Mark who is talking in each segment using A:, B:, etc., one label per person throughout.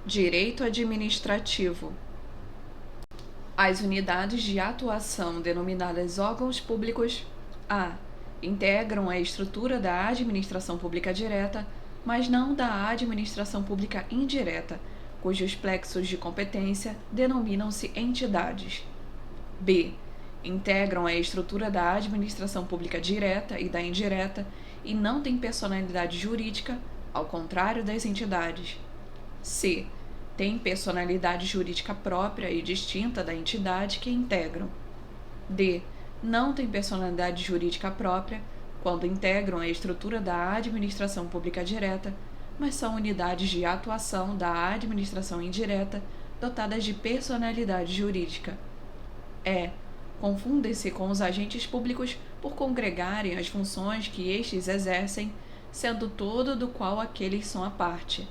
A: Direito administrativo. As unidades de atuação denominadas órgãos públicos a. Integram a estrutura da administração pública direta, mas não da administração pública indireta, cujos plexos de competência denominam-se entidades. B. Integram a estrutura da administração pública direta e da indireta e não têm personalidade jurídica, ao contrário das entidades. C. Tem personalidade jurídica própria e distinta da entidade que integram. D. Não tem personalidade jurídica própria quando integram a estrutura da administração pública direta, mas são unidades de atuação da administração indireta dotadas de personalidade jurídica. E. Confundem-se com os agentes públicos por congregarem as funções que estes exercem, sendo todo do qual aqueles são a parte.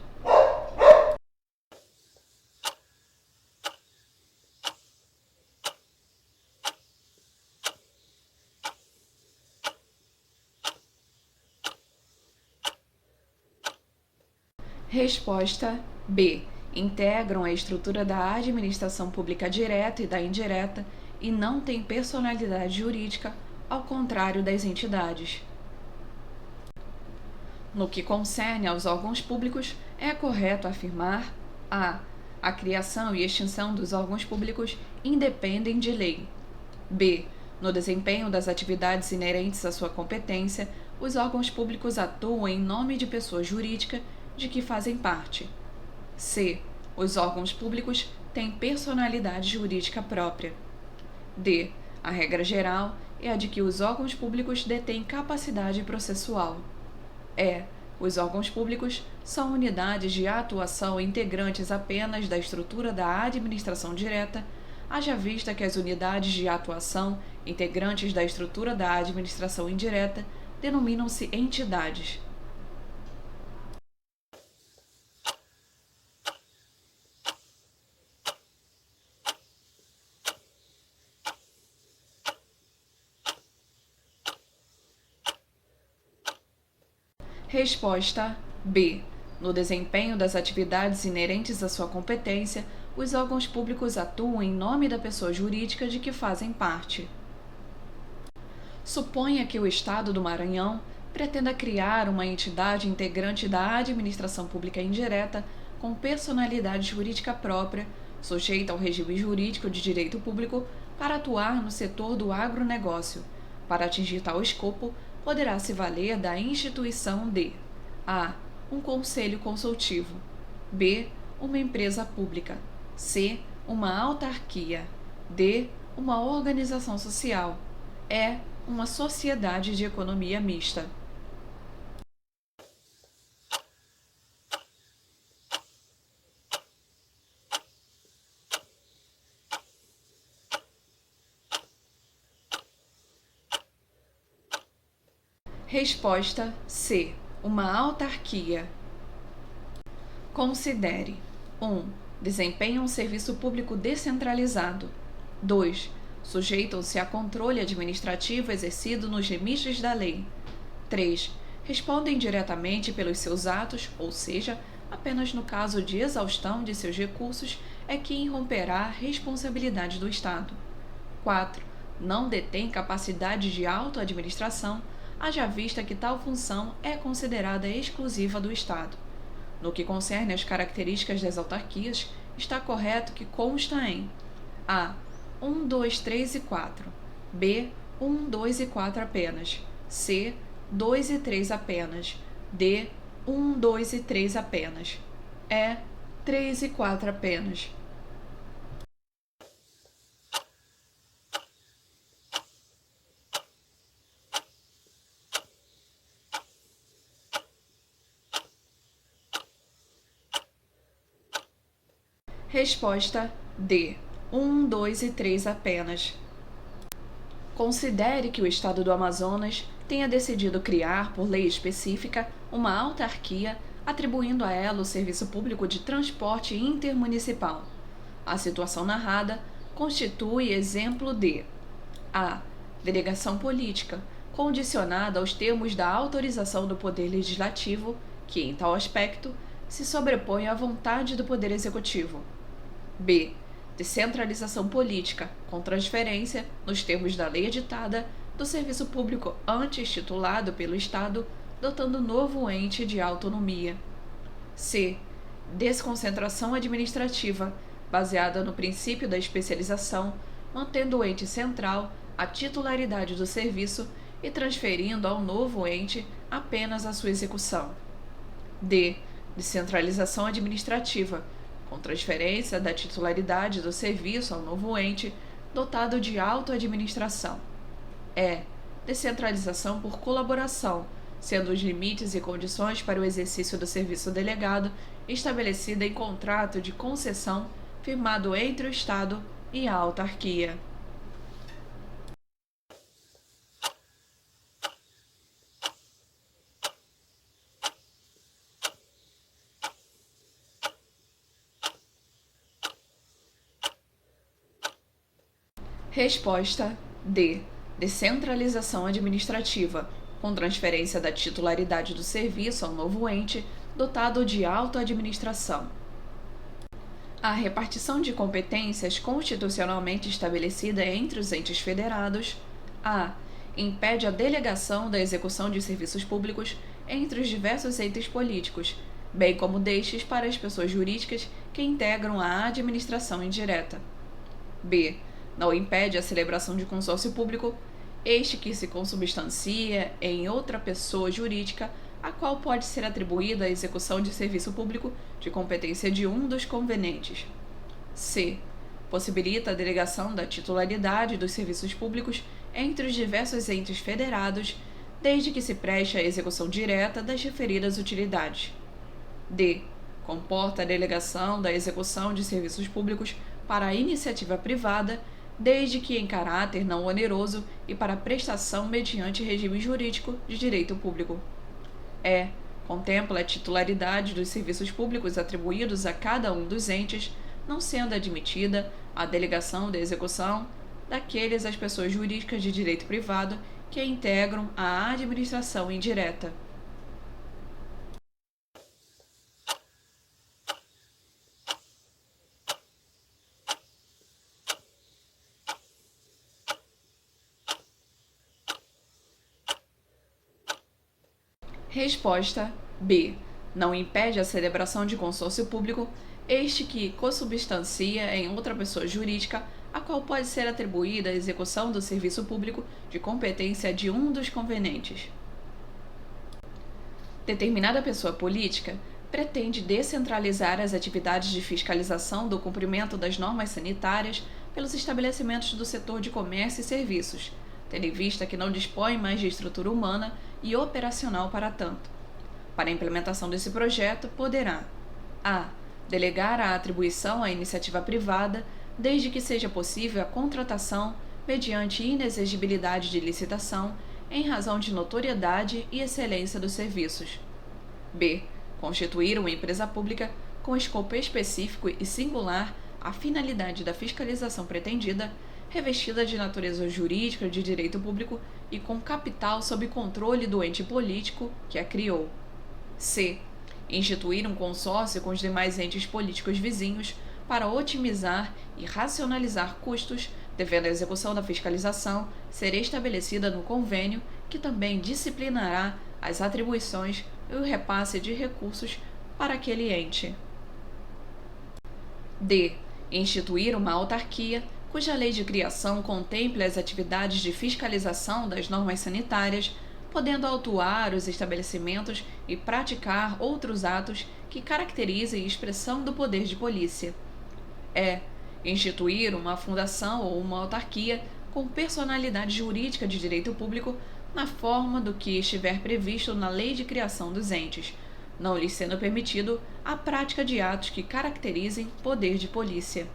A: Resposta B. Integram a estrutura da administração pública direta e da indireta e não têm personalidade jurídica, ao contrário das entidades. No que concerne aos órgãos públicos, é correto afirmar a. A criação e extinção dos órgãos públicos independem de lei. B. No desempenho das atividades inerentes à sua competência, os órgãos públicos atuam em nome de pessoa jurídica de que fazem parte. C. Os órgãos públicos têm personalidade jurídica própria. D. A regra geral é a de que os órgãos públicos detêm capacidade processual. E. Os órgãos públicos são unidades de atuação integrantes apenas da estrutura da administração direta, haja vista que as unidades de atuação integrantes da estrutura da administração indireta denominam-se entidades. Resposta B. No desempenho das atividades inerentes à sua competência, os órgãos públicos atuam em nome da pessoa jurídica de que fazem parte. Suponha que o Estado do Maranhão pretenda criar uma entidade integrante da administração pública indireta com personalidade jurídica própria, sujeita ao regime jurídico de direito público, para atuar no setor do agronegócio. Para atingir tal escopo, poderá se valer da instituição de a. Um conselho consultivo. B. Uma empresa pública. C. Uma autarquia. D. Uma organização social. E. Uma sociedade de economia mista. Resposta C. Uma autarquia. Considere 1. Desempenham um serviço público descentralizado. 2. Sujeitam-se a controle administrativo exercido nos limites da lei. 3. Respondem diretamente pelos seus atos, ou seja, apenas no caso de exaustão de seus recursos é que irromperá a responsabilidade do Estado. 4. Não detêm capacidade de autoadministração, haja vista que tal função é considerada exclusiva do Estado. No que concerne às características das autarquias, está correto que consta em a. 1, 2, 3 e 4. B. 1, 2 e 4 apenas. C. 2 e 3 apenas. D. 1, 2 e 3 apenas. E. 3 e 4 apenas. Resposta D. 1, 2 e 3 apenas. Considere que o Estado do Amazonas tenha decidido criar, por lei específica, uma autarquia, atribuindo a ela o serviço público de transporte intermunicipal. A situação narrada constitui exemplo de a. Delegação política, condicionada aos termos da autorização do Poder Legislativo, que, em tal aspecto, se sobrepõe à vontade do Poder Executivo. B. Descentralização política, com transferência, nos termos da lei editada, do serviço público antes titulado pelo Estado, dotando novo ente de autonomia. C. Desconcentração administrativa, baseada no princípio da especialização, mantendo o ente central a titularidade do serviço e transferindo ao novo ente apenas a sua execução. D. Descentralização administrativa, com transferência da titularidade do serviço ao novo ente, dotado de autoadministração. E. Descentralização por colaboração, sendo os limites e condições para o exercício do serviço delegado estabelecida em contrato de concessão firmado entre o Estado e a autarquia. Resposta D. Descentralização administrativa, com transferência da titularidade do serviço ao novo ente, dotado de autoadministração. A repartição de competências constitucionalmente estabelecida entre os entes federados: a. Impede a delegação da execução de serviços públicos entre os diversos entes políticos, bem como destes para as pessoas jurídicas que integram a administração indireta. B. Não impede a celebração de consórcio público, este que se consubstancia em outra pessoa jurídica, a qual pode ser atribuída a execução de serviço público de competência de um dos convenentes. C. Possibilita a delegação da titularidade dos serviços públicos entre os diversos entes federados, desde que se preste a execução direta das referidas utilidades. D. Comporta a delegação da execução de serviços públicos para a iniciativa privada, desde que em caráter não oneroso e para prestação mediante regime jurídico de direito público. E. Contempla a titularidade dos serviços públicos atribuídos a cada um dos entes, não sendo admitida a delegação da execução daqueles às pessoas jurídicas de direito privado que integram a administração indireta. Resposta B. Não impede a celebração de consórcio público, este que consubstancia em outra pessoa jurídica, a qual pode ser atribuída a execução do serviço público de competência de um dos convenentes. Determinada pessoa política pretende descentralizar as atividades de fiscalização do cumprimento das normas sanitárias pelos estabelecimentos do setor de comércio e serviços, tendo em vista que não dispõe mais de estrutura humana e operacional para tanto. Para a implementação desse projeto, poderá: a. Delegar a atribuição à iniciativa privada, desde que seja possível a contratação mediante inexigibilidade de licitação, em razão de notoriedade e excelência dos serviços. B. Constituir uma empresa pública com escopo específico e singular à finalidade da fiscalização pretendida, revestida de natureza jurídica de direito público e com capital sob controle do ente político que a criou. C. Instituir um consórcio com os demais entes políticos vizinhos para otimizar e racionalizar custos, devendo a execução da fiscalização ser estabelecida no convênio, que também disciplinará as atribuições e o repasse de recursos para aquele ente. D. Instituir uma autarquia cuja lei de criação contemple as atividades de fiscalização das normas sanitárias, podendo autuar os estabelecimentos e praticar outros atos que caracterizem a expressão do poder de polícia. E. Instituir uma fundação ou uma autarquia com personalidade jurídica de direito público na forma do que estiver previsto na lei de criação dos entes, não lhes sendo permitido a prática de atos que caracterizem poder de polícia.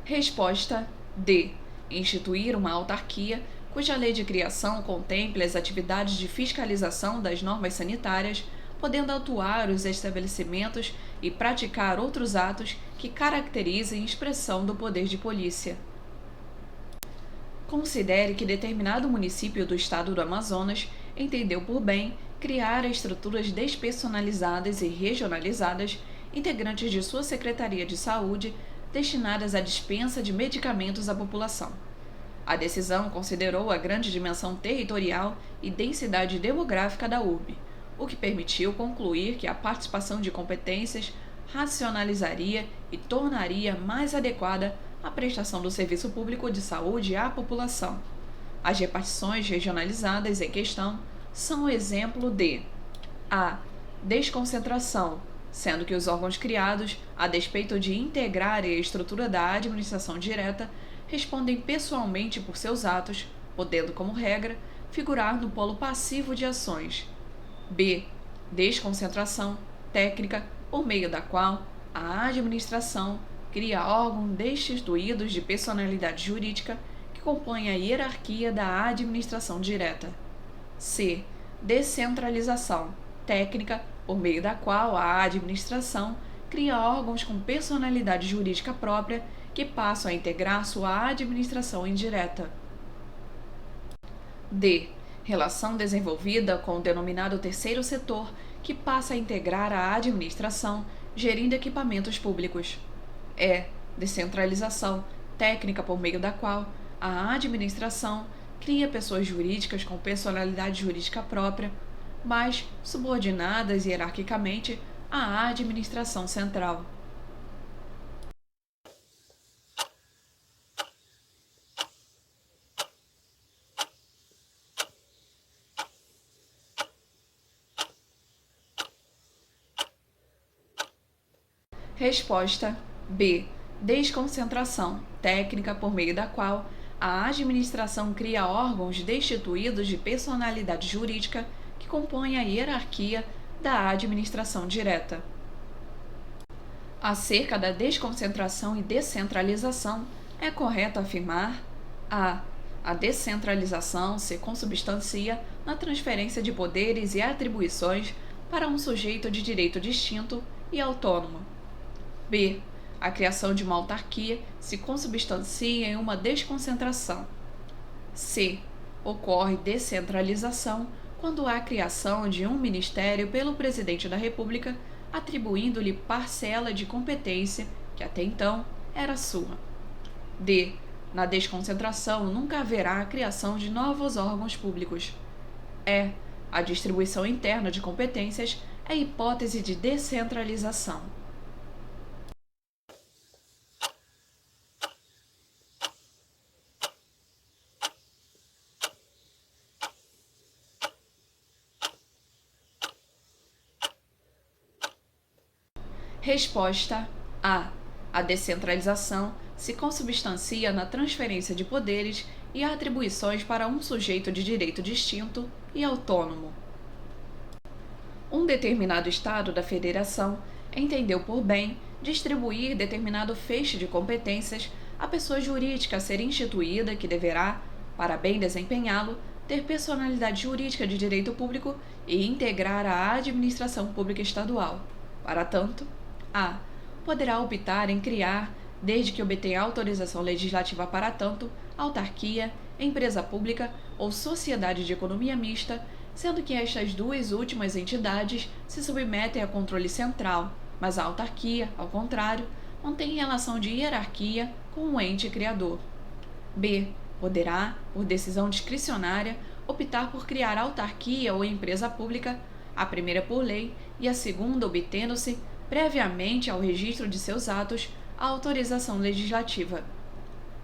A: Resposta D. Instituir uma autarquia cuja lei de criação contemple as atividades de fiscalização das normas sanitárias, podendo autuar os estabelecimentos e praticar outros atos que caracterizem expressão do poder de polícia. Considere que determinado município do estado do Amazonas entendeu por bem criar estruturas despersonalizadas e regionalizadas, integrantes de sua Secretaria de Saúde, destinadas à dispensa de medicamentos à população. A decisão considerou a grande dimensão territorial e densidade demográfica da urbe, o que permitiu concluir que a participação de competências racionalizaria e tornaria mais adequada a prestação do serviço público de saúde à população. As repartições regionalizadas em questão são exemplo de a desconcentração, sendo que os órgãos criados, a despeito de integrarem a estrutura da administração direta, respondem pessoalmente por seus atos, podendo, como regra, figurar no polo passivo de ações. B. Desconcentração técnica, por meio da qual a administração cria órgãos destituídos de personalidade jurídica que compõem a hierarquia da administração direta. C. Descentralização técnica, por meio da qual a administração cria órgãos com personalidade jurídica própria que passam a integrar sua administração indireta. D. Relação desenvolvida com o denominado terceiro setor, que passa a integrar a administração, gerindo equipamentos públicos. E. Descentralização técnica, por meio da qual a administração cria pessoas jurídicas com personalidade jurídica própria, mas subordinadas hierarquicamente à administração central. Resposta B. Desconcentração técnica, por meio da qual a administração cria órgãos destituídos de personalidade jurídica que compõem a hierarquia da administração direta. Acerca da desconcentração e descentralização, é correto afirmar a. A descentralização se consubstancia na transferência de poderes e atribuições para um sujeito de direito distinto e autônomo. B. A criação de uma autarquia se consubstancia em uma desconcentração. C. Ocorre descentralização quando há a criação de um ministério pelo Presidente da República, atribuindo-lhe parcela de competência que até então era sua. D. Na desconcentração nunca haverá a criação de novos órgãos públicos. E. A distribuição interna de competências é hipótese de descentralização. Resposta A. A descentralização se consubstancia na transferência de poderes e atribuições para um sujeito de direito distinto e autônomo. Um determinado Estado da Federação entendeu por bem distribuir determinado feixe de competências à pessoa jurídica a ser instituída que deverá, para bem desempenhá-lo, ter personalidade jurídica de direito público e integrar a administração pública estadual. Para tanto, A. Poderá optar em criar, desde que obtenha autorização legislativa para tanto, autarquia, empresa pública ou sociedade de economia mista, sendo que estas duas últimas entidades se submetem a controle central, mas a autarquia, ao contrário, mantém relação de hierarquia com o ente criador. B. Poderá, por decisão discricionária, optar por criar autarquia ou empresa pública, a primeira por lei e a segunda obtendo-se, previamente ao registro de seus atos, a autorização legislativa.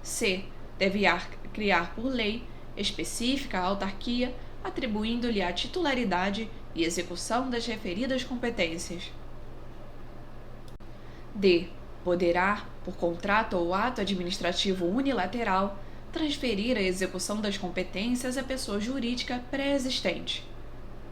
A: C. Deve criar por lei específica a autarquia, atribuindo-lhe a titularidade e execução das referidas competências. D. Poderá, por contrato ou ato administrativo unilateral, transferir a execução das competências à pessoa jurídica pré-existente.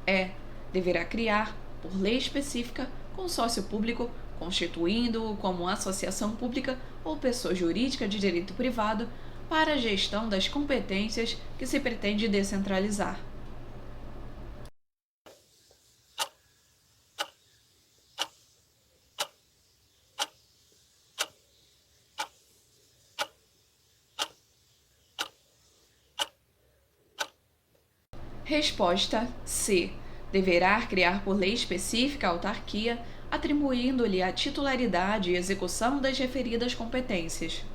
A: E. Deverá criar, por lei específica, consórcio público, constituindo-o como associação pública ou pessoa jurídica de direito privado para a gestão das competências que se pretende descentralizar. Resposta C. Deverá criar por lei específica a autarquia, atribuindo-lhe a titularidade e execução das referidas competências.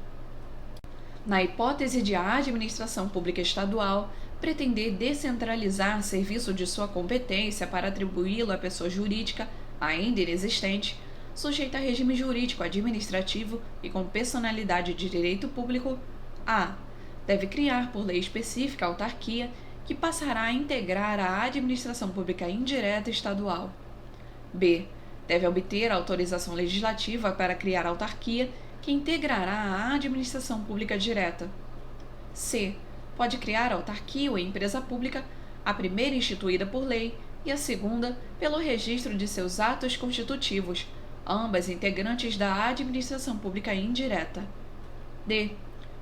A: Na hipótese de a administração pública estadual pretender descentralizar serviço de sua competência para atribuí-lo à pessoa jurídica ainda inexistente, sujeita a regime jurídico administrativo e com personalidade de direito público, a. Deve criar por lei específica a autarquia que passará a integrar a administração pública indireta estadual. B. Deve obter autorização legislativa para criar autarquia que integrará a administração pública direta. C. Pode criar autarquia ou empresa pública, a primeira instituída por lei e a segunda pelo registro de seus atos constitutivos, ambas integrantes da administração pública indireta. D.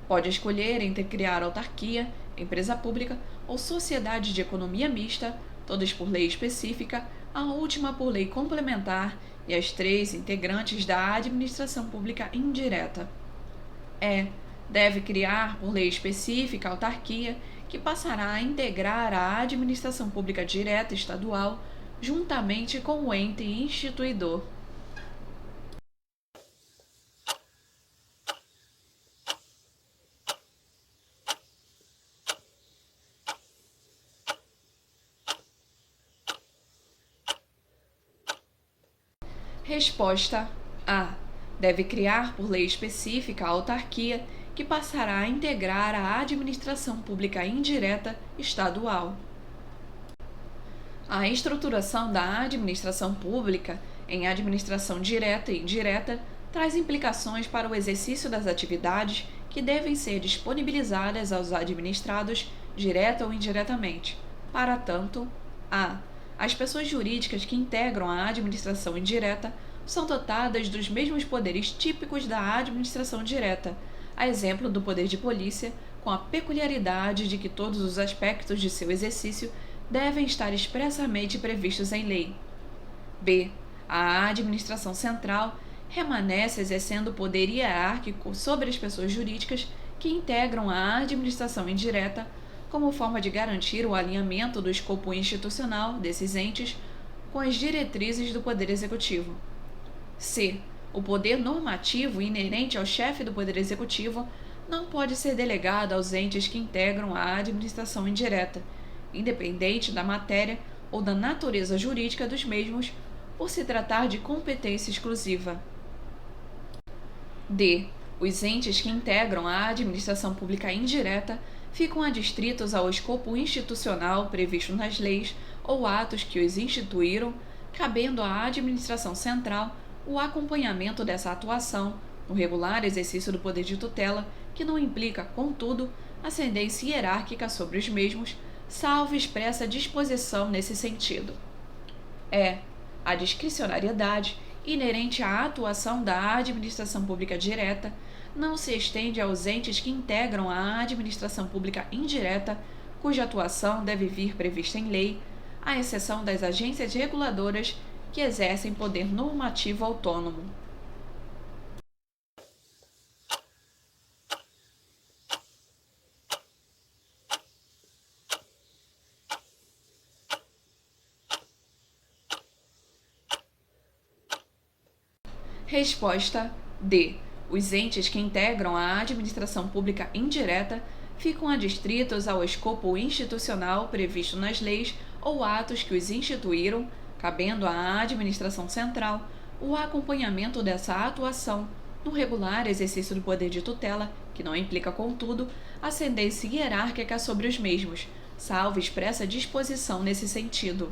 A: Pode escolher entre criar autarquia, empresa pública ou sociedade de economia mista, todas por lei específica, a última por lei complementar e as três integrantes da administração pública indireta. E. Deve criar por lei específica a autarquia que passará a integrar a administração pública direta estadual juntamente com o ente instituidor. Resposta A. Deve criar por lei específica a autarquia que passará a integrar a administração pública indireta estadual. A estruturação da administração pública em administração direta e indireta traz implicações para o exercício das atividades que devem ser disponibilizadas aos administrados, direta ou indiretamente. Para tanto, a. As pessoas jurídicas que integram a administração indireta são dotadas dos mesmos poderes típicos da administração direta, a exemplo do poder de polícia, com a peculiaridade de que todos os aspectos de seu exercício devem estar expressamente previstos em lei. B. A administração central permanece exercendo poder hierárquico sobre as pessoas jurídicas que integram a administração indireta, como forma de garantir o alinhamento do escopo institucional desses entes com as diretrizes do Poder Executivo. C. O poder normativo inerente ao chefe do Poder Executivo não pode ser delegado aos entes que integram a administração indireta, independente da matéria ou da natureza jurídica dos mesmos, por se tratar de competência exclusiva. D. Os entes que integram a administração pública indireta ficam adstritos ao escopo institucional previsto nas leis ou atos que os instituíram, cabendo à administração central o acompanhamento dessa atuação no regular exercício do poder de tutela, que não implica, contudo, ascendência hierárquica sobre os mesmos, salvo expressa disposição nesse sentido. É a discricionariedade inerente à atuação da administração pública direta não se estende aos entes que integram a administração pública indireta, cuja atuação deve vir prevista em lei, à exceção das agências reguladoras que exercem poder normativo autônomo. Resposta D. Os entes que integram a administração pública indireta ficam adstritos ao escopo institucional previsto nas leis ou atos que os instituíram, cabendo à administração central o acompanhamento dessa atuação no regular exercício do poder de tutela, que não implica, contudo, ascendência hierárquica sobre os mesmos, salvo expressa disposição nesse sentido.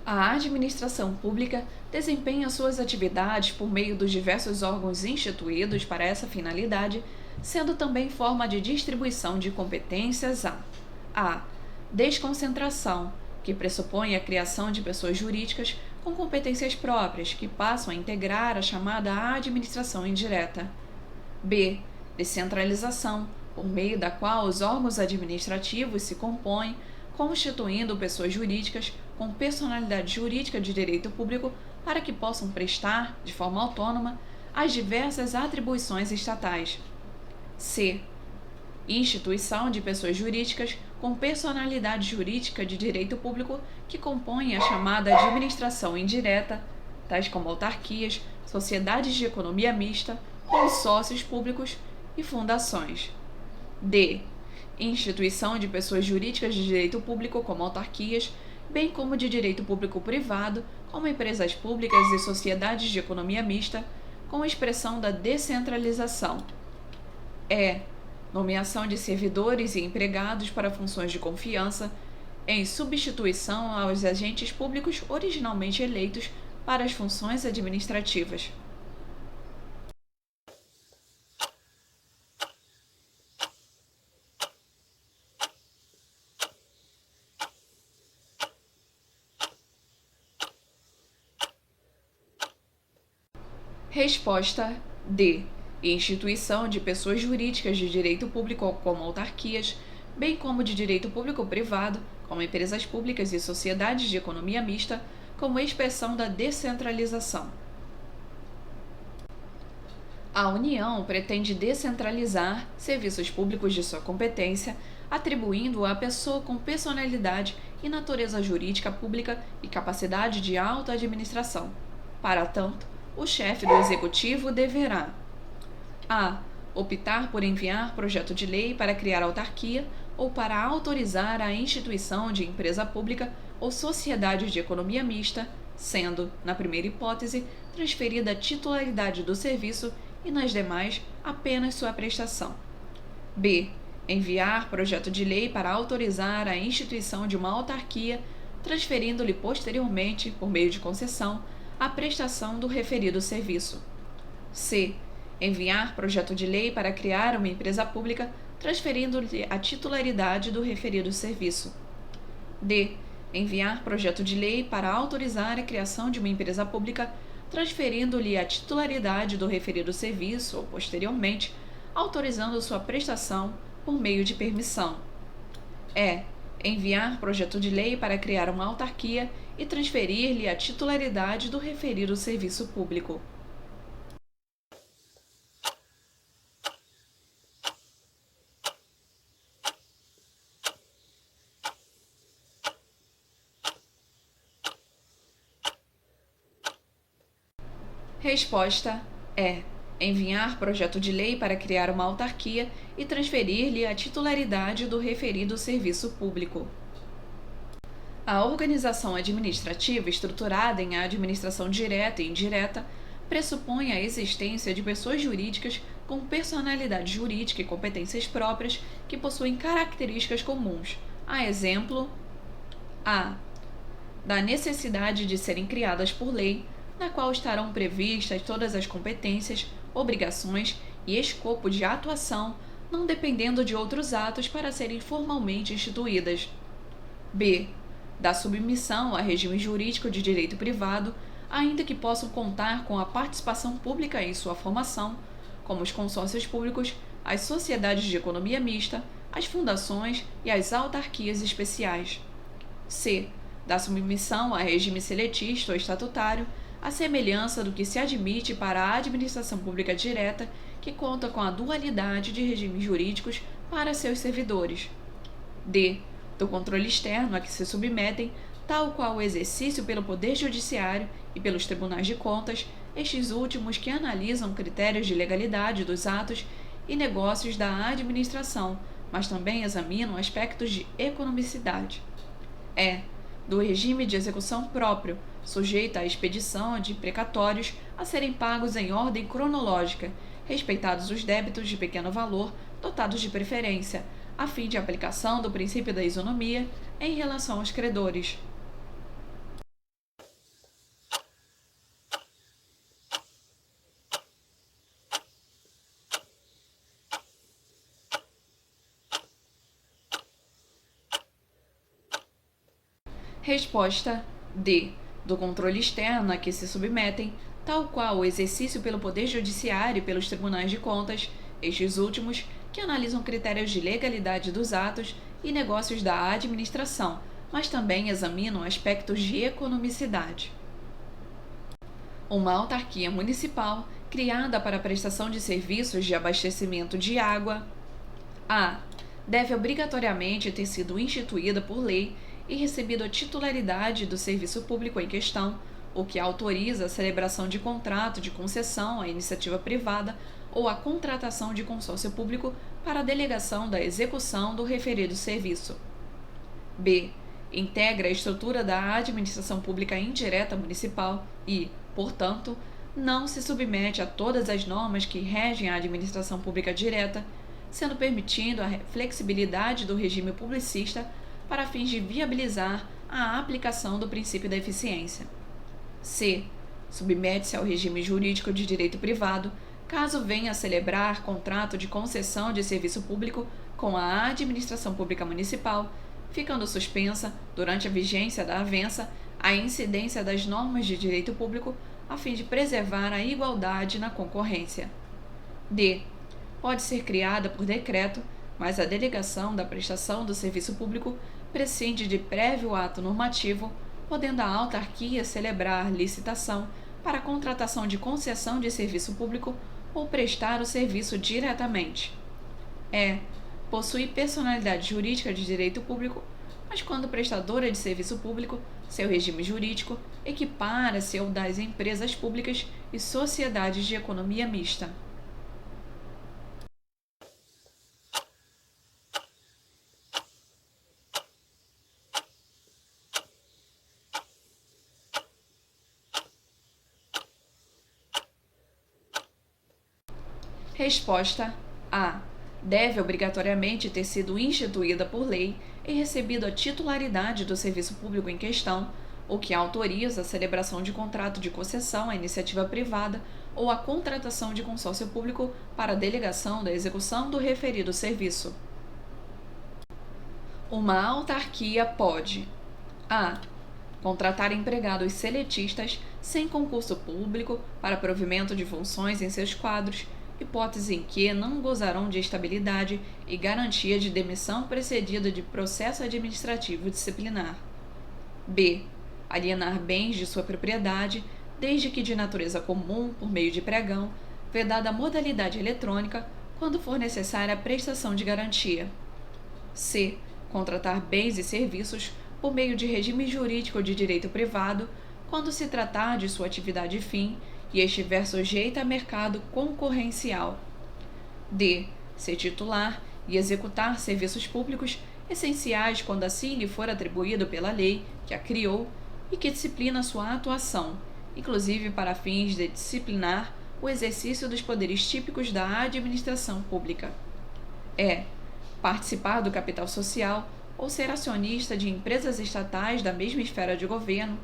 A: A administração pública desempenha suas atividades por meio dos diversos órgãos instituídos para essa finalidade, sendo também forma de distribuição de competências a. Desconcentração, que pressupõe a criação de pessoas jurídicas com competências próprias que passam a integrar a chamada administração indireta. B. Descentralização, por meio da qual os órgãos administrativos se compõem, constituindo pessoas jurídicas com personalidade jurídica de direito público para que possam prestar, de forma autônoma, as diversas atribuições estatais. C. Instituição de pessoas jurídicas com personalidade jurídica de direito público que compõem a chamada administração indireta, tais como autarquias, sociedades de economia mista, consórcios públicos e fundações. D. Instituição de pessoas jurídicas de direito público como autarquias, bem como de direito público privado, como empresas públicas e sociedades de economia mista, com expressão da descentralização. E. Nomeação de servidores e empregados para funções de confiança, em substituição aos agentes públicos originalmente eleitos para as funções administrativas. Resposta D. Instituição de pessoas jurídicas de direito público como autarquias, bem como de direito público privado, como empresas públicas e sociedades de economia mista, como expressão da descentralização. A União pretende descentralizar serviços públicos de sua competência, atribuindo à pessoa com personalidade e natureza jurídica pública e capacidade de auto-administração. Para tanto, o chefe do Executivo deverá: a. Optar por enviar projeto de lei para criar autarquia ou para autorizar a instituição de empresa pública ou sociedade de economia mista, sendo, na primeira hipótese, transferida a titularidade do serviço e, nas demais, apenas sua prestação. B. Enviar projeto de lei para autorizar a instituição de uma autarquia, transferindo-lhe posteriormente, por meio de concessão, a prestação do referido serviço. C. Enviar projeto de lei para criar uma empresa pública, transferindo-lhe a titularidade do referido serviço. D. Enviar projeto de lei para autorizar a criação de uma empresa pública, transferindo-lhe a titularidade do referido serviço ou, posteriormente, autorizando sua prestação por meio de permissão. E. Enviar projeto de lei para criar uma autarquia e transferir-lhe a titularidade do referido serviço público. Resposta é: enviar projeto de lei para criar uma autarquia e transferir-lhe a titularidade do referido serviço público. A organização administrativa estruturada em administração direta e indireta pressupõe a existência de pessoas jurídicas com personalidade jurídica e competências próprias que possuem características comuns, a exemplo: a. Da necessidade de serem criadas por lei, na qual estarão previstas todas as competências, obrigações e escopo de atuação, não dependendo de outros atos para serem formalmente instituídas. B. Da submissão a regime jurídico de direito privado, ainda que possam contar com a participação pública em sua formação, como os consórcios públicos, as sociedades de economia mista, as fundações e as autarquias especiais. C. Da submissão a regime seletista ou estatutário, à semelhança do que se admite para a administração pública direta, que conta com a dualidade de regimes jurídicos para seus servidores. D. Do controle externo a que se submetem, tal qual o exercício pelo Poder Judiciário e pelos Tribunais de Contas, estes últimos que analisam critérios de legalidade dos atos e negócios da administração, mas também examinam aspectos de economicidade. E. Do regime de execução próprio, sujeita à expedição de precatórios a serem pagos em ordem cronológica, respeitados os débitos de pequeno valor, dotados de preferência, a fim de aplicação do princípio da isonomia em relação aos credores. Resposta D. Do controle externo a que se submetem, tal qual o exercício pelo Poder Judiciário e pelos Tribunais de Contas, estes últimos que analisam critérios de legalidade dos atos e negócios da administração, mas também examinam aspectos de economicidade. Uma autarquia municipal criada para a prestação de serviços de abastecimento de água: a. deve obrigatoriamente ter sido instituída por lei e recebido a titularidade do serviço público em questão, o que autoriza a celebração de contrato de concessão à iniciativa privada ou a contratação de consórcio público para a delegação da execução do referido serviço. B. Integra a estrutura da administração pública indireta municipal e, portanto, não se submete a todas as normas que regem a administração pública direta, sendo permitindo a flexibilidade do regime publicista para fins de viabilizar a aplicação do princípio da eficiência. C. Submete-se ao regime jurídico de direito privado, caso venha a celebrar contrato de concessão de serviço público com a administração pública municipal, ficando suspensa, durante a vigência da avença, a incidência das normas de direito público a fim de preservar a igualdade na concorrência. D. Pode ser criada por decreto, mas a delegação da prestação do serviço público prescinde de prévio ato normativo, podendo a autarquia celebrar licitação para a contratação de concessão de serviço público ou prestar o serviço diretamente. E. Possui personalidade jurídica de direito público, mas quando prestadora de serviço público, seu regime jurídico equipara-se ao das empresas públicas e sociedades de economia mista. Resposta A. Deve obrigatoriamente ter sido instituída por lei e recebido a titularidade do serviço público em questão, o que autoriza a celebração de contrato de concessão à iniciativa privada ou a contratação de consórcio público para a delegação da execução do referido serviço. Uma autarquia pode: A. Contratar empregados seletistas sem concurso público para provimento de funções em seus quadros, hipótese em que não gozarão de estabilidade e garantia de demissão precedida de processo administrativo disciplinar. B. Alienar bens de sua propriedade, desde que de natureza comum, por meio de pregão, vedada a modalidade eletrônica, quando for necessária a prestação de garantia. C. Contratar bens e serviços por meio de regime jurídico de direito privado, quando se tratar de sua atividade fim e estiver sujeita a mercado concorrencial. D. Ser titular e executar serviços públicos essenciais quando assim lhe for atribuído pela lei que a criou e que disciplina sua atuação, inclusive para fins de disciplinar o exercício dos poderes típicos da administração pública. E. Participar do capital social ou ser acionista de empresas estatais da mesma esfera de governo,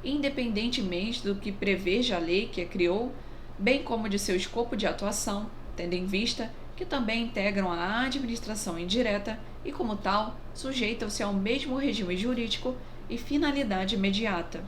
A: independentemente do que preveja a lei que a criou, bem como de seu escopo de atuação, tendo em vista que também integram a administração indireta e, como tal, sujeitam-se ao mesmo regime jurídico e finalidade imediata.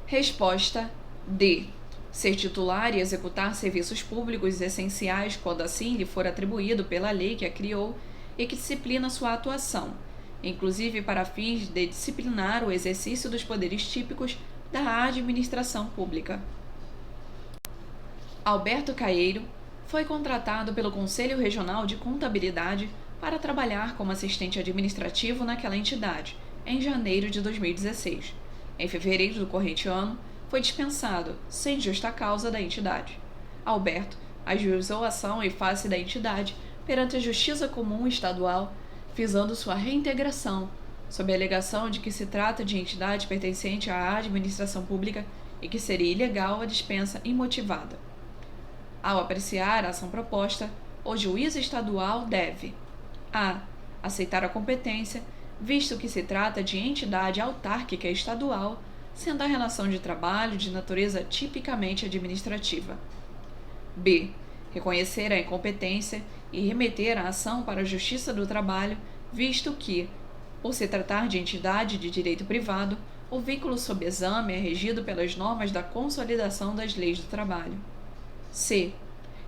A: Resposta D. Ser titular e executar serviços públicos essenciais quando assim lhe for atribuído pela lei que a criou e que disciplina sua atuação, inclusive para fins de disciplinar o exercício dos poderes típicos da administração pública. Alberto Caeiro foi contratado pelo Conselho Regional de Contabilidade para trabalhar como assistente administrativo naquela entidade, em janeiro de 2016. Em fevereiro do corrente ano, foi dispensado, sem justa causa, da entidade. Alberto ajuizou a ação em face da entidade perante a Justiça Comum Estadual, visando sua reintegração, sob a alegação de que se trata de entidade pertencente à administração pública e que seria ilegal a dispensa imotivada. Ao apreciar a ação proposta, o juiz estadual deve: a. Aceitar a competência, visto que se trata de entidade autárquica estadual, sendo a relação de trabalho de natureza tipicamente administrativa. B. Reconhecer a incompetência e remeter a ação para a Justiça do Trabalho, visto que, por se tratar de entidade de direito privado, o vínculo sob exame é regido pelas normas da Consolidação das Leis do Trabalho. C.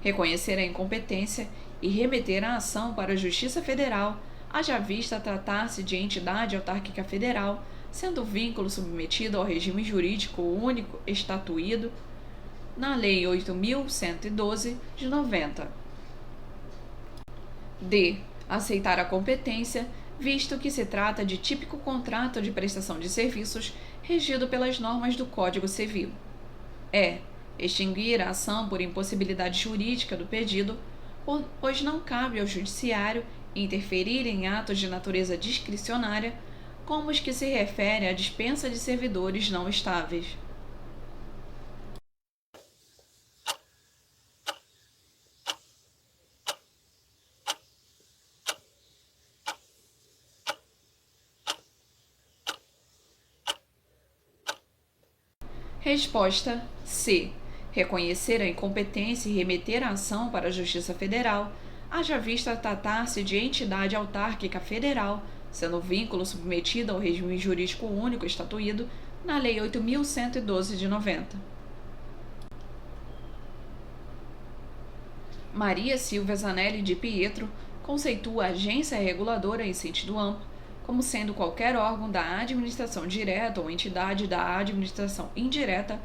A: Reconhecer a incompetência e remeter a ação para a Justiça Federal, haja vista tratar-se de entidade autárquica federal, sendo o vínculo submetido ao regime jurídico único estatuído na Lei 8.112 de 90. D. Aceitar a competência, visto que se trata de típico contrato de prestação de serviços regido pelas normas do Código Civil. E. Extinguir a ação por impossibilidade jurídica do pedido, pois não cabe ao Judiciário interferir em atos de natureza discricionária, como os que se referem à dispensa de servidores não estáveis. Resposta C. Reconhecer a incompetência e remeter a ação para a Justiça Federal, haja vista tratar-se de entidade autárquica federal, sendo o vínculo submetido ao regime jurídico único estatuído na Lei 8.112 de 90. Maria Silvia Zanelli de Pietro conceitua a agência reguladora em sentido amplo como sendo qualquer órgão da administração direta ou entidade da administração indireta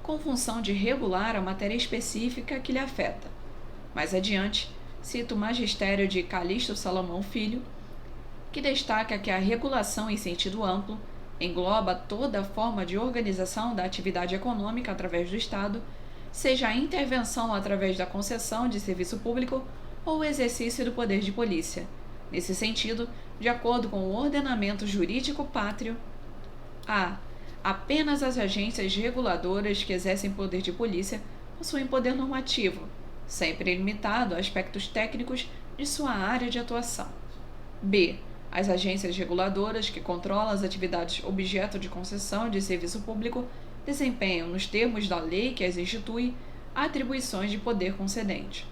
A: com função de regular a matéria específica que lhe afeta. Mais adiante, cita o magistério de Calixto Salomão Filho, que destaca que a regulação em sentido amplo engloba toda forma de organização da atividade econômica através do Estado, seja a intervenção através da concessão de serviço público ou o exercício do poder de polícia. Nesse sentido, de acordo com o ordenamento jurídico pátrio, a. Apenas as agências reguladoras que exercem poder de polícia possuem poder normativo, sempre limitado a aspectos técnicos de sua área de atuação. B. As agências reguladoras que controlam as atividades objeto de concessão de serviço público desempenham, nos termos da lei que as institui, atribuições de poder concedente.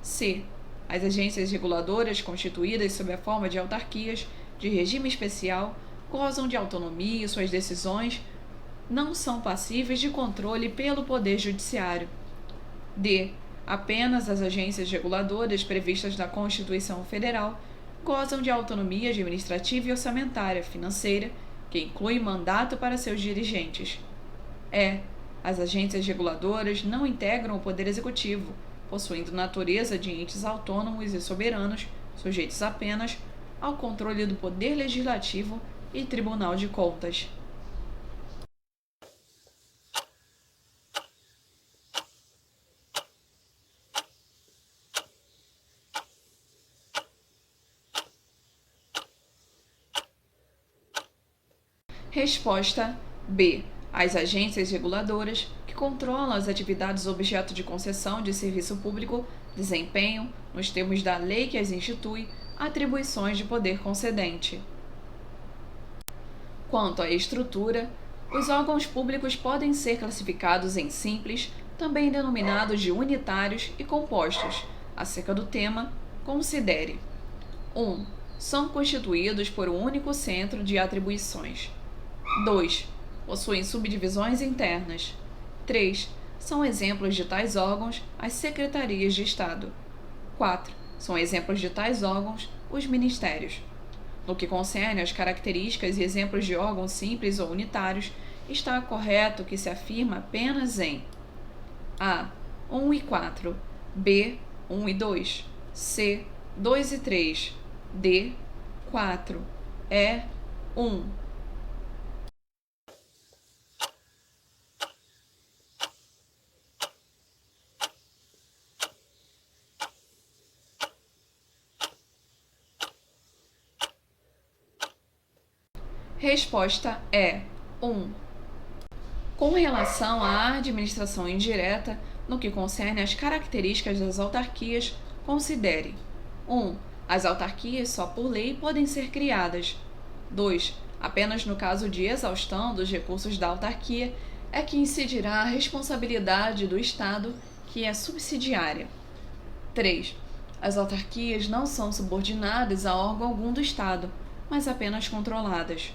A: C. As agências reguladoras constituídas sob a forma de autarquias de regime especial gozam de autonomia e suas decisões não são passíveis de controle pelo Poder Judiciário. D. Apenas as agências reguladoras previstas na Constituição Federal gozam de autonomia administrativa e orçamentária financeira, que inclui mandato para seus dirigentes. E. As agências reguladoras não integram o Poder Executivo, possuindo natureza de entes autônomos e soberanos, sujeitos apenas ao controle do Poder Legislativo e Tribunal de Contas. Resposta B. As agências reguladoras que controlam as atividades objeto de concessão de serviço público desempenham, nos termos da lei que as institui, atribuições de poder concedente. Quanto à estrutura, os órgãos públicos podem ser classificados em simples, também denominados de unitários, e compostos. Acerca do tema, considere: 1. São constituídos por um único centro de atribuições. 2. Possuem subdivisões internas. 3. São exemplos de tais órgãos as secretarias de Estado. 4. São exemplos de tais órgãos os ministérios. No que concerne às características e exemplos de órgãos simples ou unitários, está correto que se afirma apenas em A. 1 e 4, B. 1 e 2, C. 2 e 3, D. 4, E. 1. Resposta é 1. Com relação à administração indireta, no que concerne às características das autarquias, considere: 1. As autarquias só por lei podem ser criadas. 2. Apenas no caso de exaustão dos recursos da autarquia é que incidirá a responsabilidade do Estado, que é subsidiária. 3. As autarquias não são subordinadas a órgão algum do Estado, mas apenas controladas.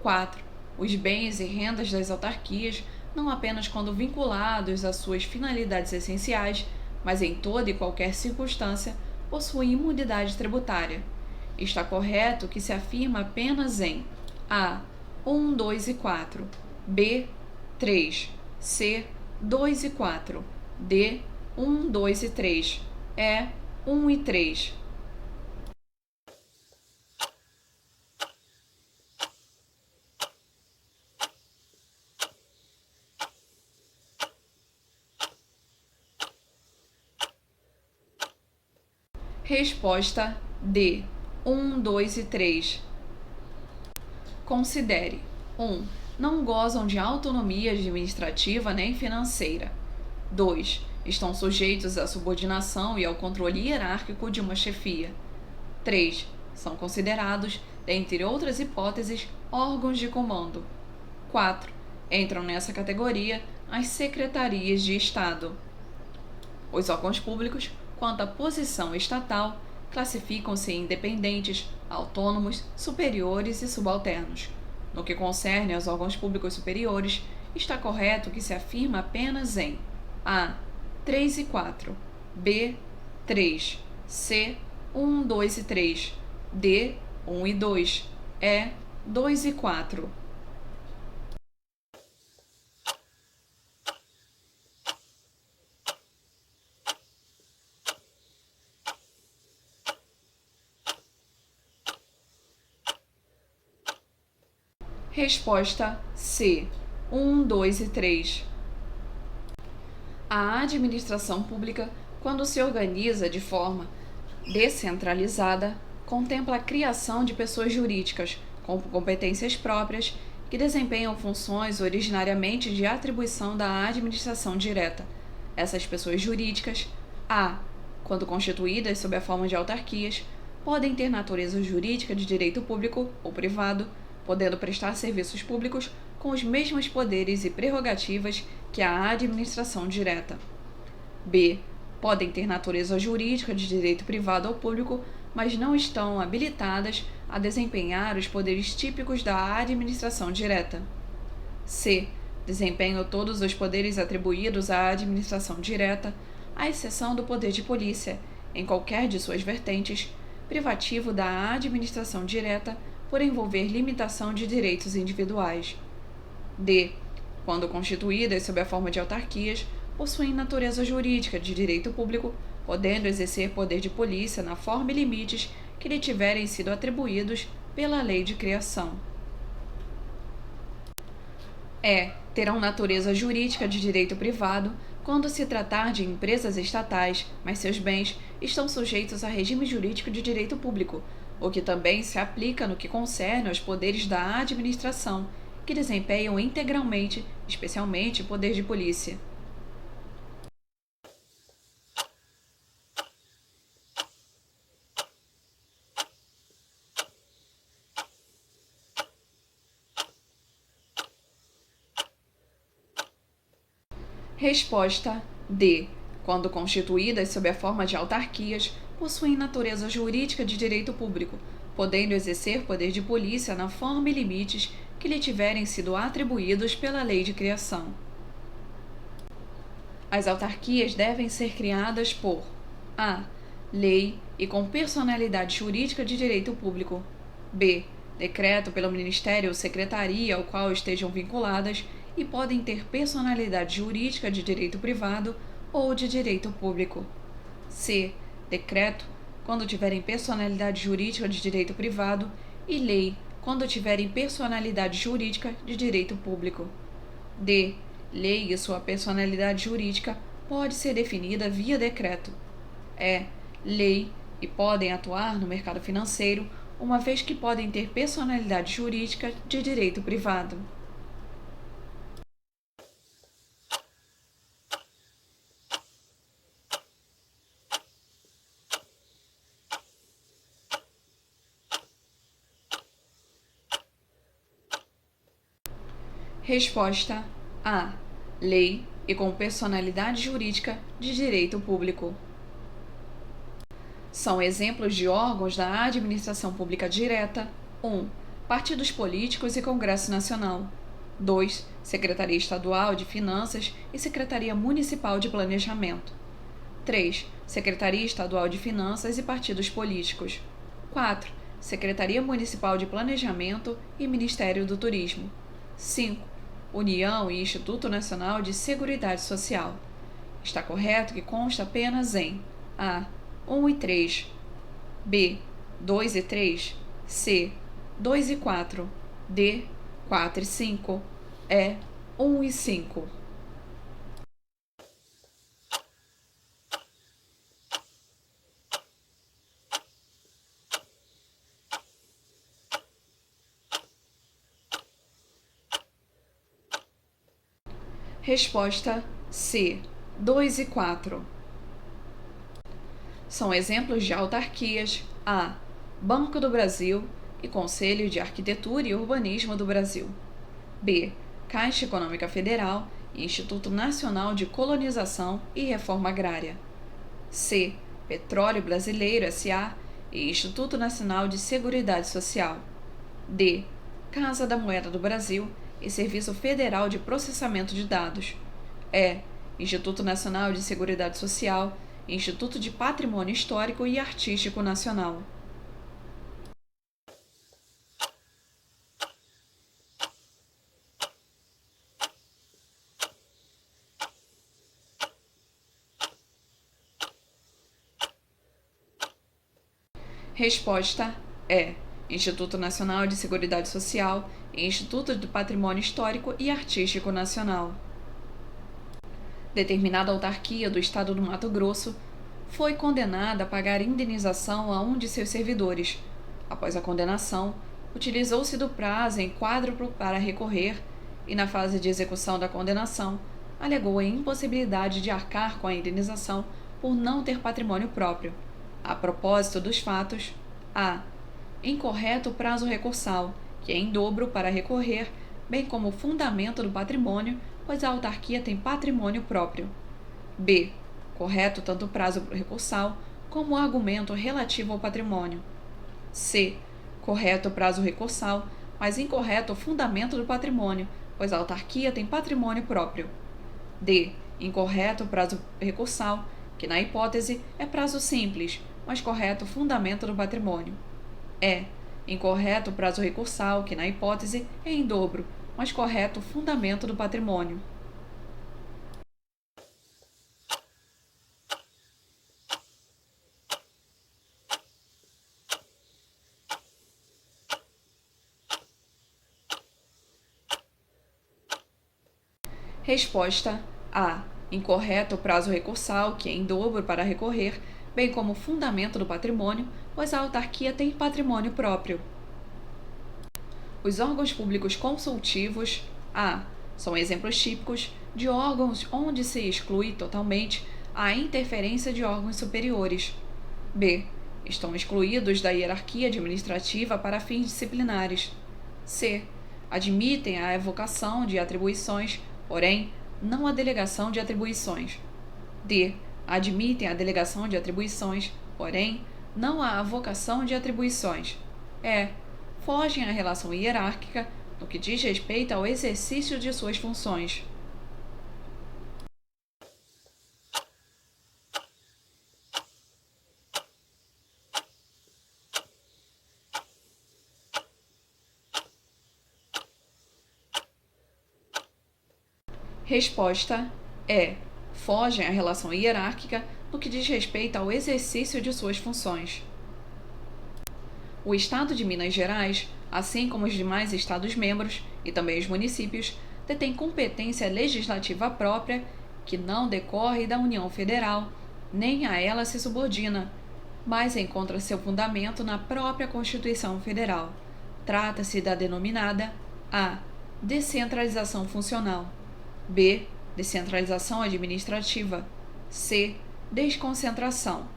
A: 4. Os bens e rendas das autarquias, não apenas quando vinculados às suas finalidades essenciais, mas em toda e qualquer circunstância, possuem imunidade tributária. Está correto que se afirma apenas em A. 1, 2 e 4, B. 3, C. 2 e 4, D. 1, 2 e 3, E. 1 e 3. Resposta D. 1, 2 e 3. Considere: 1. Não gozam de autonomia administrativa nem financeira. 2. Estão sujeitos à subordinação e ao controle hierárquico de uma chefia. 3. São considerados, dentre outras hipóteses, órgãos de comando. 4. Entram nessa categoria as secretarias de Estado. Os órgãos públicos, quanto à posição estatal, classificam-se em independentes, autônomos, superiores e subalternos. No que concerne aos órgãos públicos superiores, está correto que se afirma apenas em A. 3 e 4, B. 3, C. 1, 2 e 3, D. 1 e 2, E. 2 e 4. Resposta C. 1, 2 e 3. A administração pública, quando se organiza de forma descentralizada, contempla a criação de pessoas jurídicas com competências próprias que desempenham funções originariamente de atribuição da administração direta. Essas pessoas jurídicas, a. Quando constituídas sob a forma de autarquias, podem ter natureza jurídica de direito público ou privado, podendo prestar serviços públicos com os mesmos poderes e prerrogativas que a administração direta. B. Podem ter natureza jurídica de direito privado ou público, mas não estão habilitadas a desempenhar os poderes típicos da administração direta. C. Desempenham todos os poderes atribuídos à administração direta, à exceção do poder de polícia, em qualquer de suas vertentes, privativo da administração direta por envolver limitação de direitos individuais. D. Quando constituídas sob a forma de autarquias, possuem natureza jurídica de direito público, podendo exercer poder de polícia na forma e limites que lhe tiverem sido atribuídos pela lei de criação. E. Terão natureza jurídica de direito privado quando se tratar de empresas estatais, mas seus bens estão sujeitos a regime jurídico de direito público, o que também se aplica no que concerne aos poderes da administração, que desempenham integralmente, especialmente, o poder de polícia. Resposta D. Quando constituídas sob a forma de autarquias, possuem natureza jurídica de direito público, podendo exercer poder de polícia na forma e limites que lhe tiverem sido atribuídos pela lei de criação. As autarquias devem ser criadas por a. Lei e com personalidade jurídica de direito público. B. Decreto pelo Ministério ou Secretaria ao qual estejam vinculadas e podem ter personalidade jurídica de direito privado ou de direito público. C. Decreto, quando tiverem personalidade jurídica de direito privado, e lei, quando tiverem personalidade jurídica de direito público. D. Lei e sua personalidade jurídica pode ser definida via decreto. E. Lei e podem atuar no mercado financeiro, uma vez que podem ter personalidade jurídica de direito privado. Resposta A. Lei e com personalidade jurídica de direito público. São exemplos de órgãos da administração pública direta: 1. Partidos políticos e Congresso Nacional. 2. Secretaria Estadual de Finanças e Secretaria Municipal de Planejamento. 3. Secretaria Estadual de Finanças e partidos políticos. 4. Secretaria Municipal de Planejamento e Ministério do Turismo. 5. União e Instituto Nacional de Seguridade Social. Está correto que consta apenas em A. 1 e 3, B. 2 e 3, C. 2 e 4, D. 4 e 5, E. 1 e 5. Resposta C. 2 e 4. São exemplos de autarquias A. Banco do Brasil e Conselho de Arquitetura e Urbanismo do Brasil. B. Caixa Econômica Federal e Instituto Nacional de Colonização e Reforma Agrária. C. Petróleo Brasileiro S.A. e Instituto Nacional de Seguridade Social. D. Casa da Moeda do Brasil e Serviço Federal de Processamento de Dados. E. Instituto Nacional de Seguridade Social e Instituto de Patrimônio Histórico e Artístico Nacional. Resposta é Instituto Nacional de Seguridade Social e Instituto de Patrimônio Histórico e Artístico Nacional. Determinada autarquia do estado do Mato Grosso foi condenada a pagar indenização a um de seus servidores. Após a condenação, utilizou-se do prazo em quádruplo para recorrer e, na fase de execução da condenação, alegou a impossibilidade de arcar com a indenização por não ter patrimônio próprio. A propósito dos fatos, a. Incorreto o prazo recursal, que é em dobro para recorrer, bem como o fundamento do patrimônio, pois a autarquia tem patrimônio próprio. B. Correto tanto o prazo recursal como o argumento relativo ao patrimônio. C. Correto o prazo recursal, mas incorreto o fundamento do patrimônio, pois a autarquia tem patrimônio próprio. D. Incorreto o prazo recursal, que na hipótese é prazo simples, mas correto o fundamento do patrimônio. E. Incorreto o prazo recursal, que na hipótese é em dobro, mas correto o fundamento do patrimônio. Resposta A. Incorreto o prazo recursal, que é em dobro para recorrer, bem como o fundamento do patrimônio, pois a autarquia tem patrimônio próprio. Os órgãos públicos consultivos A. São exemplos típicos de órgãos onde se exclui totalmente a interferência de órgãos superiores. B. Estão excluídos da hierarquia administrativa para fins disciplinares. C. Admitem a evocação de atribuições, porém, não a delegação de atribuições. D. Admitem a delegação de atribuições, porém, não a avocação de atribuições. E. Fogem à relação hierárquica no que diz respeito ao exercício de suas funções. Resposta é: fogem à relação hierárquica no que diz respeito ao exercício de suas funções. O Estado de Minas Gerais, assim como os demais Estados-membros e também os municípios, detém competência legislativa própria que não decorre da União Federal, nem a ela se subordina, mas encontra seu fundamento na própria Constituição Federal. Trata-se da denominada A. Descentralização funcional, B. Descentralização administrativa, C. Desconcentração,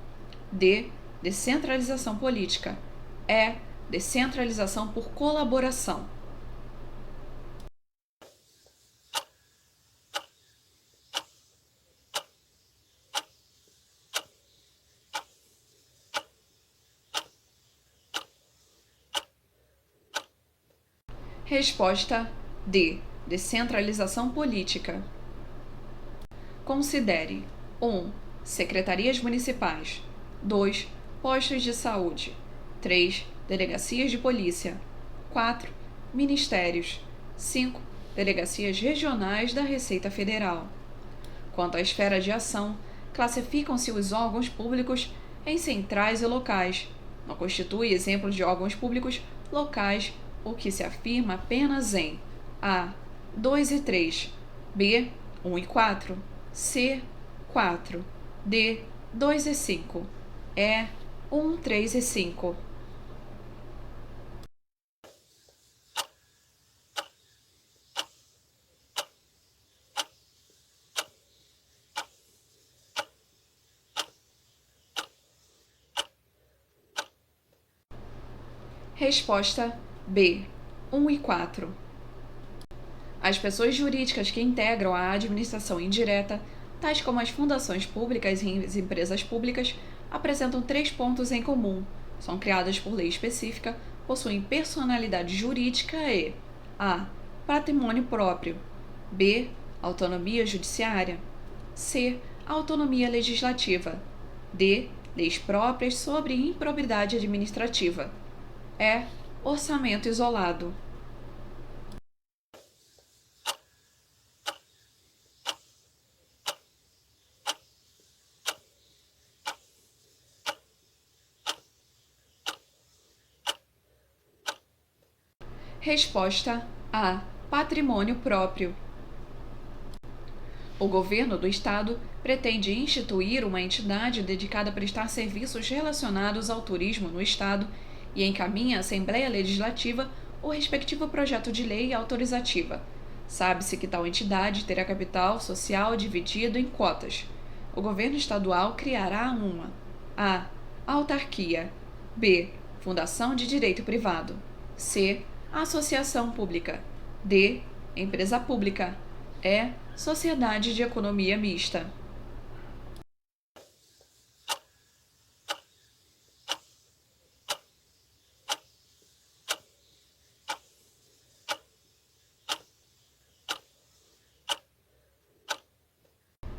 A: D. Descentralização política, E. Descentralização por colaboração. Resposta D. Descentralização política. Considere 1. Secretarias municipais. 2. Postos de saúde. 3. Delegacias de polícia. 4. Ministérios. 5. Delegacias regionais da Receita Federal. Quanto à esfera de ação, classificam-se os órgãos públicos em centrais e locais. Não constitui exemplo de órgãos públicos locais o que se afirma apenas em A. 2 e 3, B. 1 e 4, C. 4, D. 2 e 5, E. 1, 3 e 5. Resposta B. 1 e 4. As pessoas jurídicas que integram a administração indireta, tais como as fundações públicas e as empresas públicas, apresentam 3 pontos em comum. São criadas por lei específica, possuem personalidade jurídica e A. Patrimônio próprio, B. Autonomia judiciária, C. Autonomia legislativa, D. Leis próprias sobre improbidade administrativa, E. Orçamento isolado. Resposta A. Patrimônio próprio. O governo do Estado pretende instituir uma entidade dedicada a prestar serviços relacionados ao turismo no Estado e encaminha à Assembleia Legislativa o respectivo projeto de lei autorizativa. Sabe-se que tal entidade terá capital social dividido em cotas. O governo estadual criará uma A. Autarquia, B. Fundação de direito privado, C. Associação pública, D. Empresa pública, E. Sociedade de economia mista.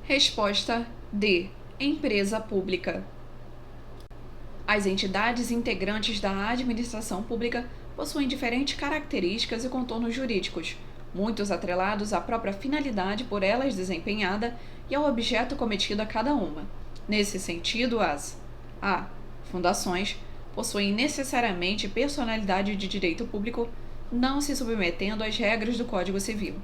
A: Resposta D. Empresa pública. As entidades integrantes da administração pública possuem diferentes características e contornos jurídicos, muitos atrelados à própria finalidade por elas desempenhada e ao objeto cometido a cada uma. Nesse sentido, as A. Fundações possuem necessariamente personalidade de direito público, não se submetendo às regras do Código Civil.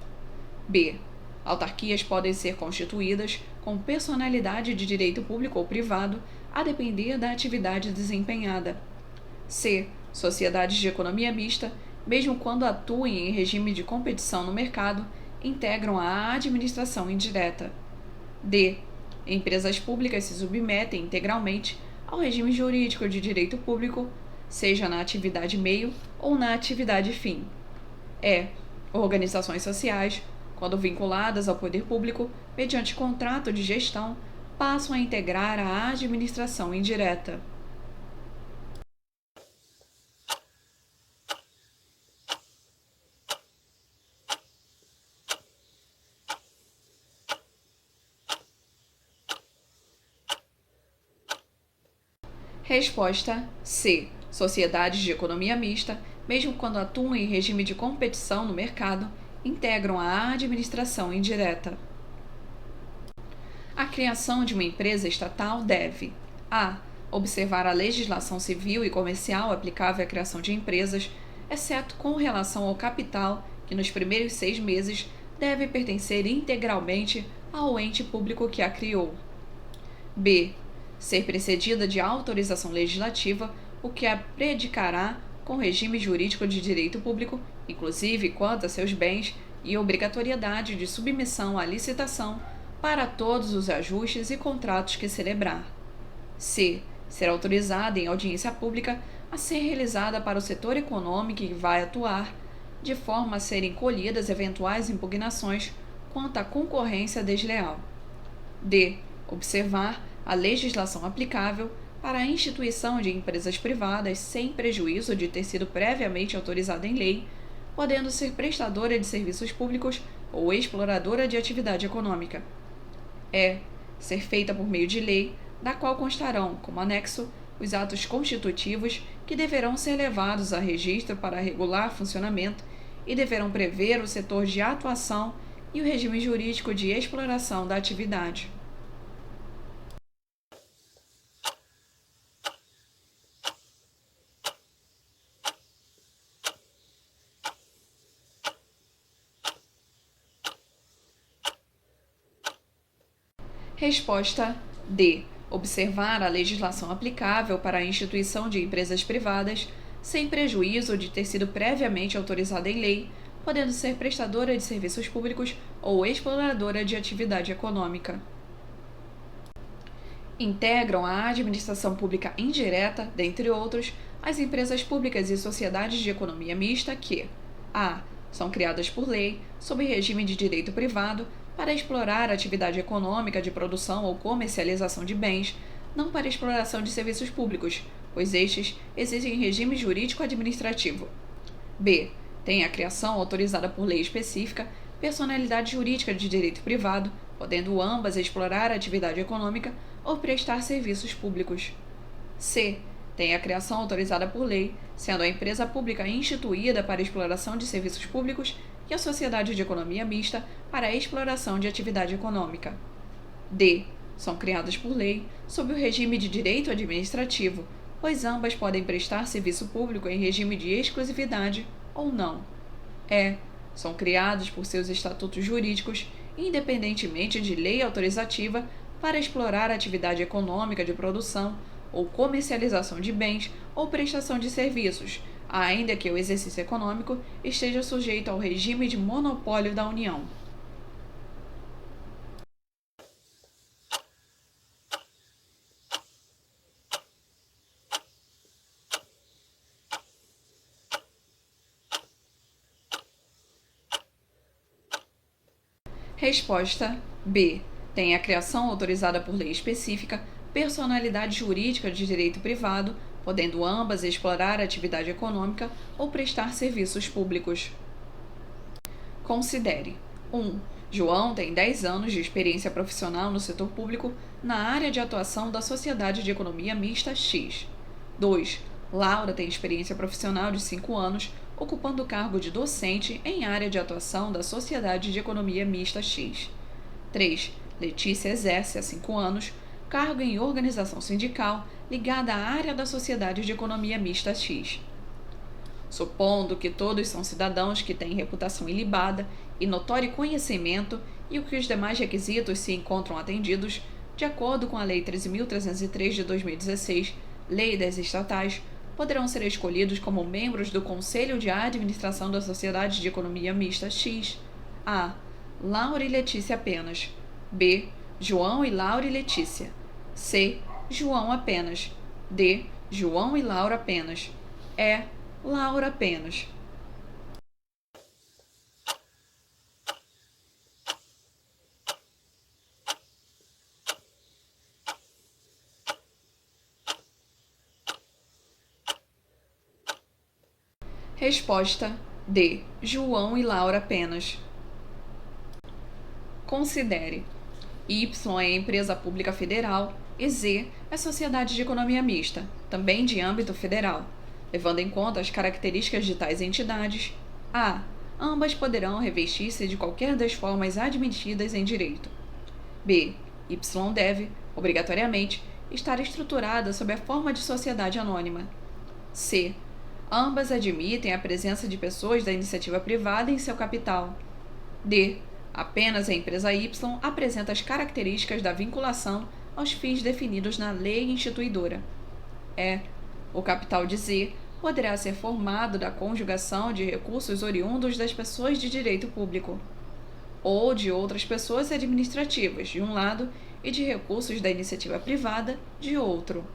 A: B. Autarquias podem ser constituídas com personalidade de direito público ou privado, a depender da atividade desempenhada. C. Sociedades de economia mista, mesmo quando atuem em regime de competição no mercado, integram a administração indireta. D. Empresas públicas se submetem integralmente ao regime jurídico de direito público, seja na atividade meio ou na atividade fim. E. Organizações sociais, quando vinculadas ao poder público mediante contrato de gestão, passam a integrar a administração indireta. Resposta C. Sociedades de economia mista, mesmo quando atuam em regime de competição no mercado, integram a administração indireta. A criação de uma empresa estatal deve A. Observar a legislação civil e comercial aplicável à criação de empresas, exceto com relação ao capital, que nos primeiros 6 meses deve pertencer integralmente ao ente público que a criou. B. Ser precedida de autorização legislativa, o que a predicará com regime jurídico de direito público, inclusive quanto a seus bens, e obrigatoriedade de submissão à licitação para todos os ajustes e contratos que celebrar. C. Ser autorizada em audiência pública a ser realizada para o setor econômico em que vai atuar, de forma a serem colhidas eventuais impugnações quanto à concorrência desleal. D. Observar a legislação aplicável para a instituição de empresas privadas sem prejuízo de ter sido previamente autorizada em lei, podendo ser prestadora de serviços públicos ou exploradora de atividade econômica. E. Ser feita por meio de lei, da qual constarão, como anexo, os atos constitutivos que deverão ser levados a registro para regular funcionamento e deverão prever o setor de atuação e o regime jurídico de exploração da atividade. Resposta D. Observar a legislação aplicável para a instituição de empresas privadas, sem prejuízo de ter sido previamente autorizada em lei, podendo ser prestadora de serviços públicos ou exploradora de atividade econômica. Integram a administração pública indireta, dentre outros, as empresas públicas e sociedades de economia mista que a. São criadas por lei, sob regime de direito privado, para explorar a atividade econômica de produção ou comercialização de bens, não para exploração de serviços públicos, pois estes exigem regime jurídico-administrativo. B. Tem a criação autorizada por lei específica, personalidade jurídica de direito privado, podendo ambas explorar a atividade econômica ou prestar serviços públicos. C. Tem a criação autorizada por lei, sendo a empresa pública instituída para exploração de serviços públicos e a sociedade de economia mista para a exploração de atividade econômica. D. São criadas por lei, sob o regime de direito administrativo, pois ambas podem prestar serviço público em regime de exclusividade ou não. E. São criados por seus estatutos jurídicos, independentemente de lei autorizativa, para explorar a atividade econômica de produção ou comercialização de bens ou prestação de serviços, ainda que o exercício econômico esteja sujeito ao regime de monopólio da União. Resposta B. Tem a criação autorizada por lei específica, personalidade jurídica de direito privado, podendo ambas explorar a atividade econômica ou prestar serviços públicos. Considere: 1. João tem 10 anos de experiência profissional no setor público na área de atuação da Sociedade de Economia Mista X. 2. Laura tem experiência profissional de 5 anos, ocupando o cargo de docente em área de atuação da Sociedade de Economia Mista X. 3. Letícia exerce há 5 anos cargo em organização sindical ligada à área da Sociedade de Economia Mista X. Supondo que todos são cidadãos que têm reputação ilibada e notório conhecimento e que os demais requisitos se encontram atendidos, de acordo com a Lei 13.303 de 2016, Lei das Estatais, poderão ser escolhidos como membros do Conselho de Administração da Sociedade de Economia Mista X. A. Laura e Letícia apenas. B. João e Laura e Letícia. C. João apenas. D. João e Laura apenas. E. Laura apenas. Resposta D. João e Laura apenas. Considere: Y é empresa pública federal e Z é sociedade de economia mista, também de âmbito federal. Levando em conta as características de tais entidades, a. Ambas poderão revestir-se de qualquer das formas admitidas em direito. B. Y deve, obrigatoriamente, estar estruturada sob a forma de sociedade anônima. C. Ambas admitem a presença de pessoas da iniciativa privada em seu capital. D. Apenas a empresa Y apresenta as características da vinculação aos fins definidos na lei instituidora. E. O capital de Z poderá ser formado da conjugação de recursos oriundos das pessoas de direito público, ou de outras pessoas administrativas, de um lado, e de recursos da iniciativa privada, de outro.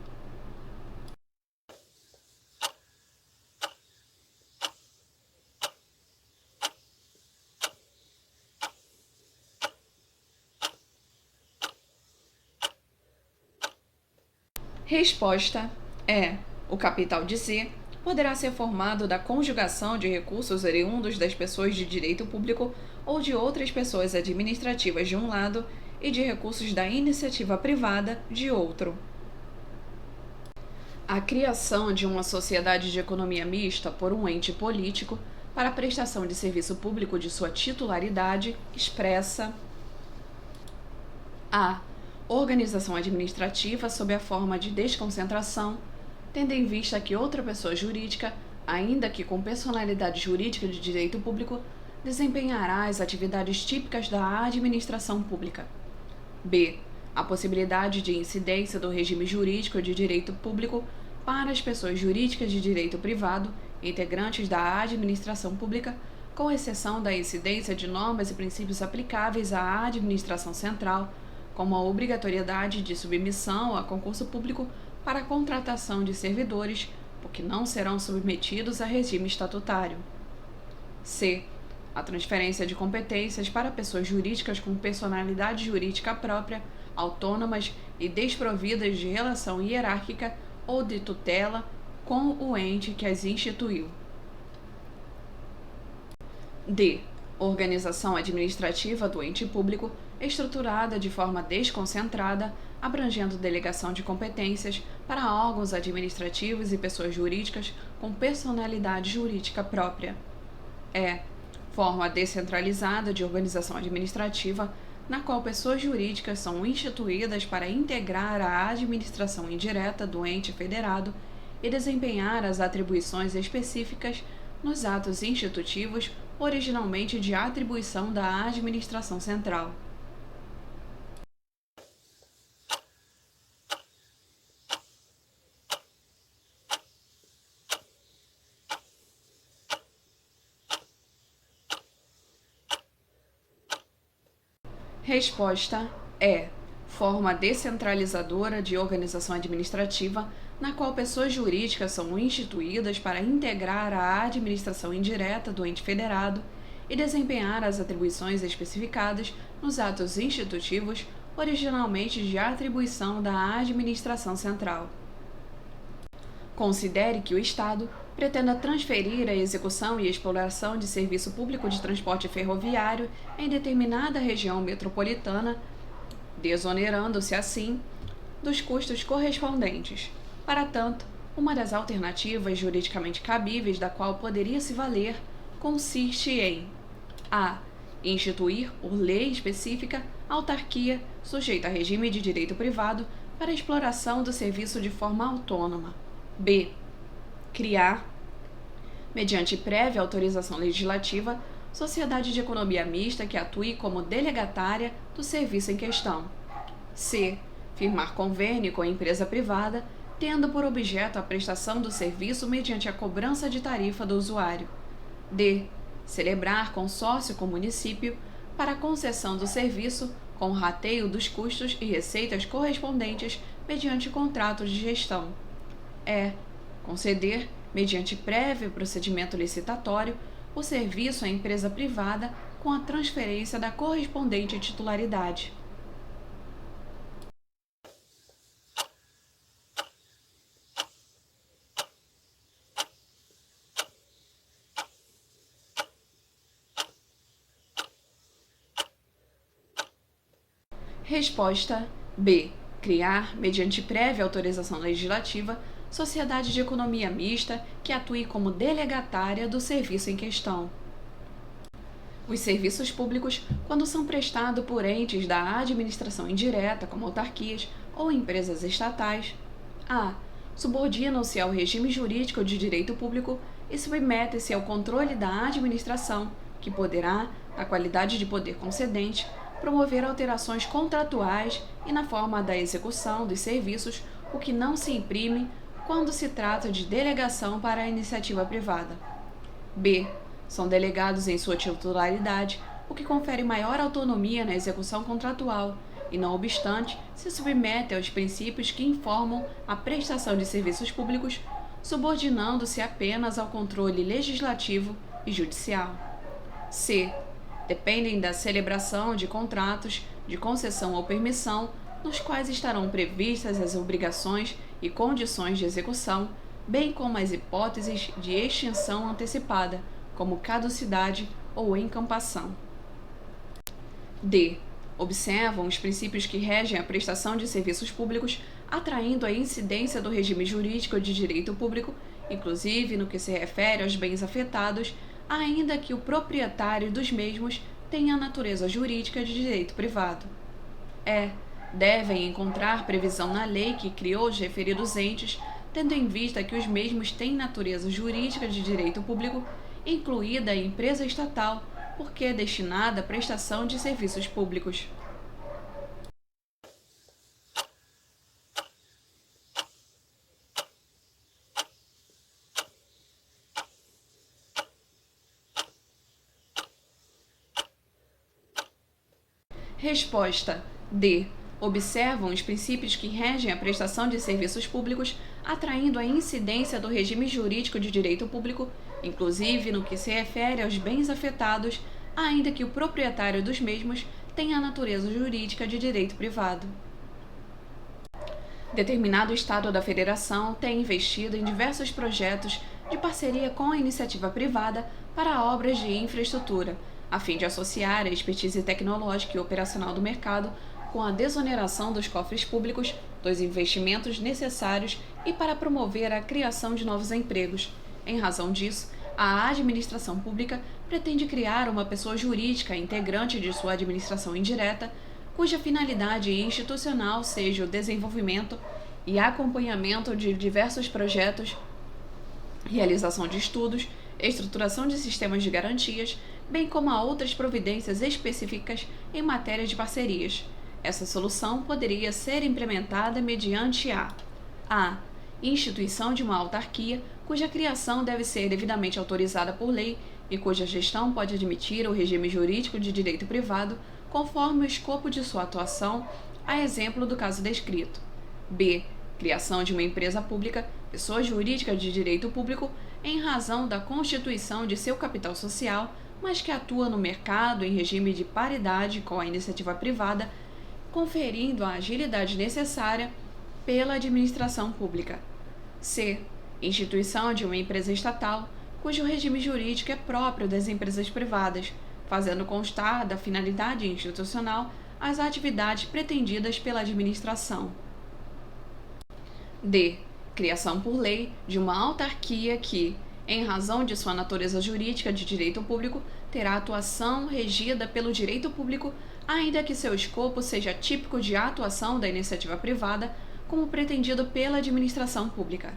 A: Resposta é: o capital de Z poderá ser formado da conjugação de recursos oriundos das pessoas de direito público ou de outras pessoas administrativas de um lado e de recursos da iniciativa privada de outro. A criação de uma sociedade de economia mista por um ente político para a prestação de serviço público de sua titularidade expressa a organização administrativa sob a forma de desconcentração, tendo em vista que outra pessoa jurídica, ainda que com personalidade jurídica de direito público, desempenhará as atividades típicas da administração pública. B. A possibilidade de incidência do regime jurídico de direito público para as pessoas jurídicas de direito privado, integrantes da administração pública, com exceção da incidência de normas e princípios aplicáveis à administração central, como a obrigatoriedade de submissão a concurso público para a contratação de servidores, porque não serão submetidos a regime estatutário. C. A transferência de competências para pessoas jurídicas com personalidade jurídica própria, autônomas e desprovidas de relação hierárquica ou de tutela com o ente que as instituiu. D. Organização administrativa do ente público, estruturada de forma desconcentrada, abrangendo delegação de competências para órgãos administrativos e pessoas jurídicas com personalidade jurídica própria. E. Forma descentralizada de organização administrativa, na qual pessoas jurídicas são instituídas para integrar a administração indireta do ente federado e desempenhar as atribuições específicas nos atos institutivos originalmente de atribuição da administração central. Resposta é: forma descentralizadora de organização administrativa, na qual pessoas jurídicas são instituídas para integrar a administração indireta do ente federado e desempenhar as atribuições especificadas nos atos institutivos originalmente de atribuição da administração central. Considere que o Estado pretenda transferir a execução e exploração de serviço público de transporte ferroviário em determinada região metropolitana, desonerando-se assim dos custos correspondentes. Para tanto, uma das alternativas juridicamente cabíveis da qual poderia se valer consiste em a. Instituir, por lei específica, autarquia sujeita a regime de direito privado para a exploração do serviço de forma autônoma. B. Criar, mediante prévia autorização legislativa, sociedade de economia mista que atue como delegatária do serviço em questão. C. Firmar convênio com a empresa privada, tendo por objeto a prestação do serviço mediante a cobrança de tarifa do usuário. D. Celebrar consórcio com o município para a concessão do serviço com rateio dos custos e receitas correspondentes mediante contrato de gestão. E. Conceder, mediante prévio procedimento licitatório, o serviço à empresa privada com a transferência da correspondente titularidade. Resposta B. Criar, mediante prévia autorização legislativa, sociedade de economia mista que atue como delegatária do serviço em questão. Os serviços públicos, quando são prestados por entes da administração indireta, como autarquias ou empresas estatais, a. Subordinam-se ao regime jurídico de direito público e submetem-se ao controle da administração, que poderá, na qualidade de poder concedente, promover alterações contratuais e na forma da execução dos serviços, o que não se imprime quando se trata de delegação para a iniciativa privada. B. São delegados em sua titularidade, o que confere maior autonomia na execução contratual e, não obstante, se submete aos princípios que informam a prestação de serviços públicos, subordinando-se apenas ao controle legislativo e judicial. C. Dependem da celebração de contratos de concessão ou permissão, nos quais estarão previstas as obrigações e condições de execução, bem como as hipóteses de extinção antecipada, como caducidade ou encampação. D. Observam os princípios que regem a prestação de serviços públicos atraindo a incidência do regime jurídico de direito público, inclusive no que se refere aos bens afetados, ainda que o proprietário dos mesmos tenha a natureza jurídica de direito privado. Devem encontrar previsão na lei que criou os referidos entes, tendo em vista que os mesmos têm natureza jurídica de direito público, incluída a empresa estatal, porque é destinada à prestação de serviços públicos. Resposta D. Observam os princípios que regem a prestação de serviços públicos, atraindo a incidência do regime jurídico de direito público, inclusive no que se refere aos bens afetados, ainda que o proprietário dos mesmos tenha a natureza jurídica de direito privado. Determinado Estado da Federação tem investido em diversos projetos de parceria com a iniciativa privada para obras de infraestrutura, a fim de associar a expertise tecnológica e operacional do mercado com a desoneração dos cofres públicos, dos investimentos necessários e para promover a criação de novos empregos. Em razão disso, a administração pública pretende criar uma pessoa jurídica integrante de sua administração indireta, cuja finalidade institucional seja o desenvolvimento e acompanhamento de diversos projetos, realização de estudos, estruturação de sistemas de garantias, bem como a outras providências específicas em matéria de parcerias. Essa solução poderia ser implementada mediante a instituição de uma autarquia, cuja criação deve ser devidamente autorizada por lei e cuja gestão pode admitir o regime jurídico de direito privado, conforme o escopo de sua atuação, a exemplo do caso descrito. B. Criação de uma empresa pública, pessoa jurídica de direito público, em razão da constituição de seu capital social, mas que atua no mercado em regime de paridade com a iniciativa privada, conferindo a agilidade necessária pela administração pública. C. Instituição de uma empresa estatal, cujo regime jurídico é próprio das empresas privadas, fazendo constar da finalidade institucional as atividades pretendidas pela administração. D. Criação por lei de uma autarquia que, em razão de sua natureza jurídica de direito público, terá atuação regida pelo direito público, ainda que seu escopo seja típico de atuação da iniciativa privada, como pretendido pela administração pública.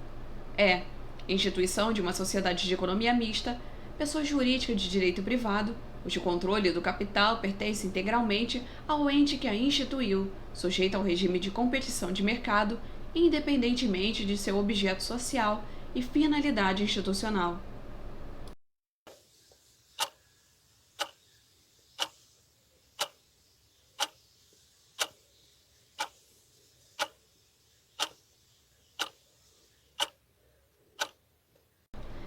A: Instituição de uma sociedade de economia mista, pessoa jurídica de direito privado, cujo controle do capital pertence integralmente ao ente que a instituiu, sujeita ao regime de competição de mercado, independentemente de seu objeto social e finalidade institucional.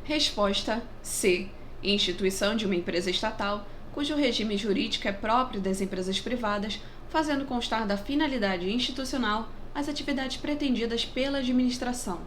A: Resposta C. Instituição de uma empresa estatal, cujo regime jurídico é próprio das empresas privadas, fazendo constar da finalidade institucional as atividades pretendidas pela administração.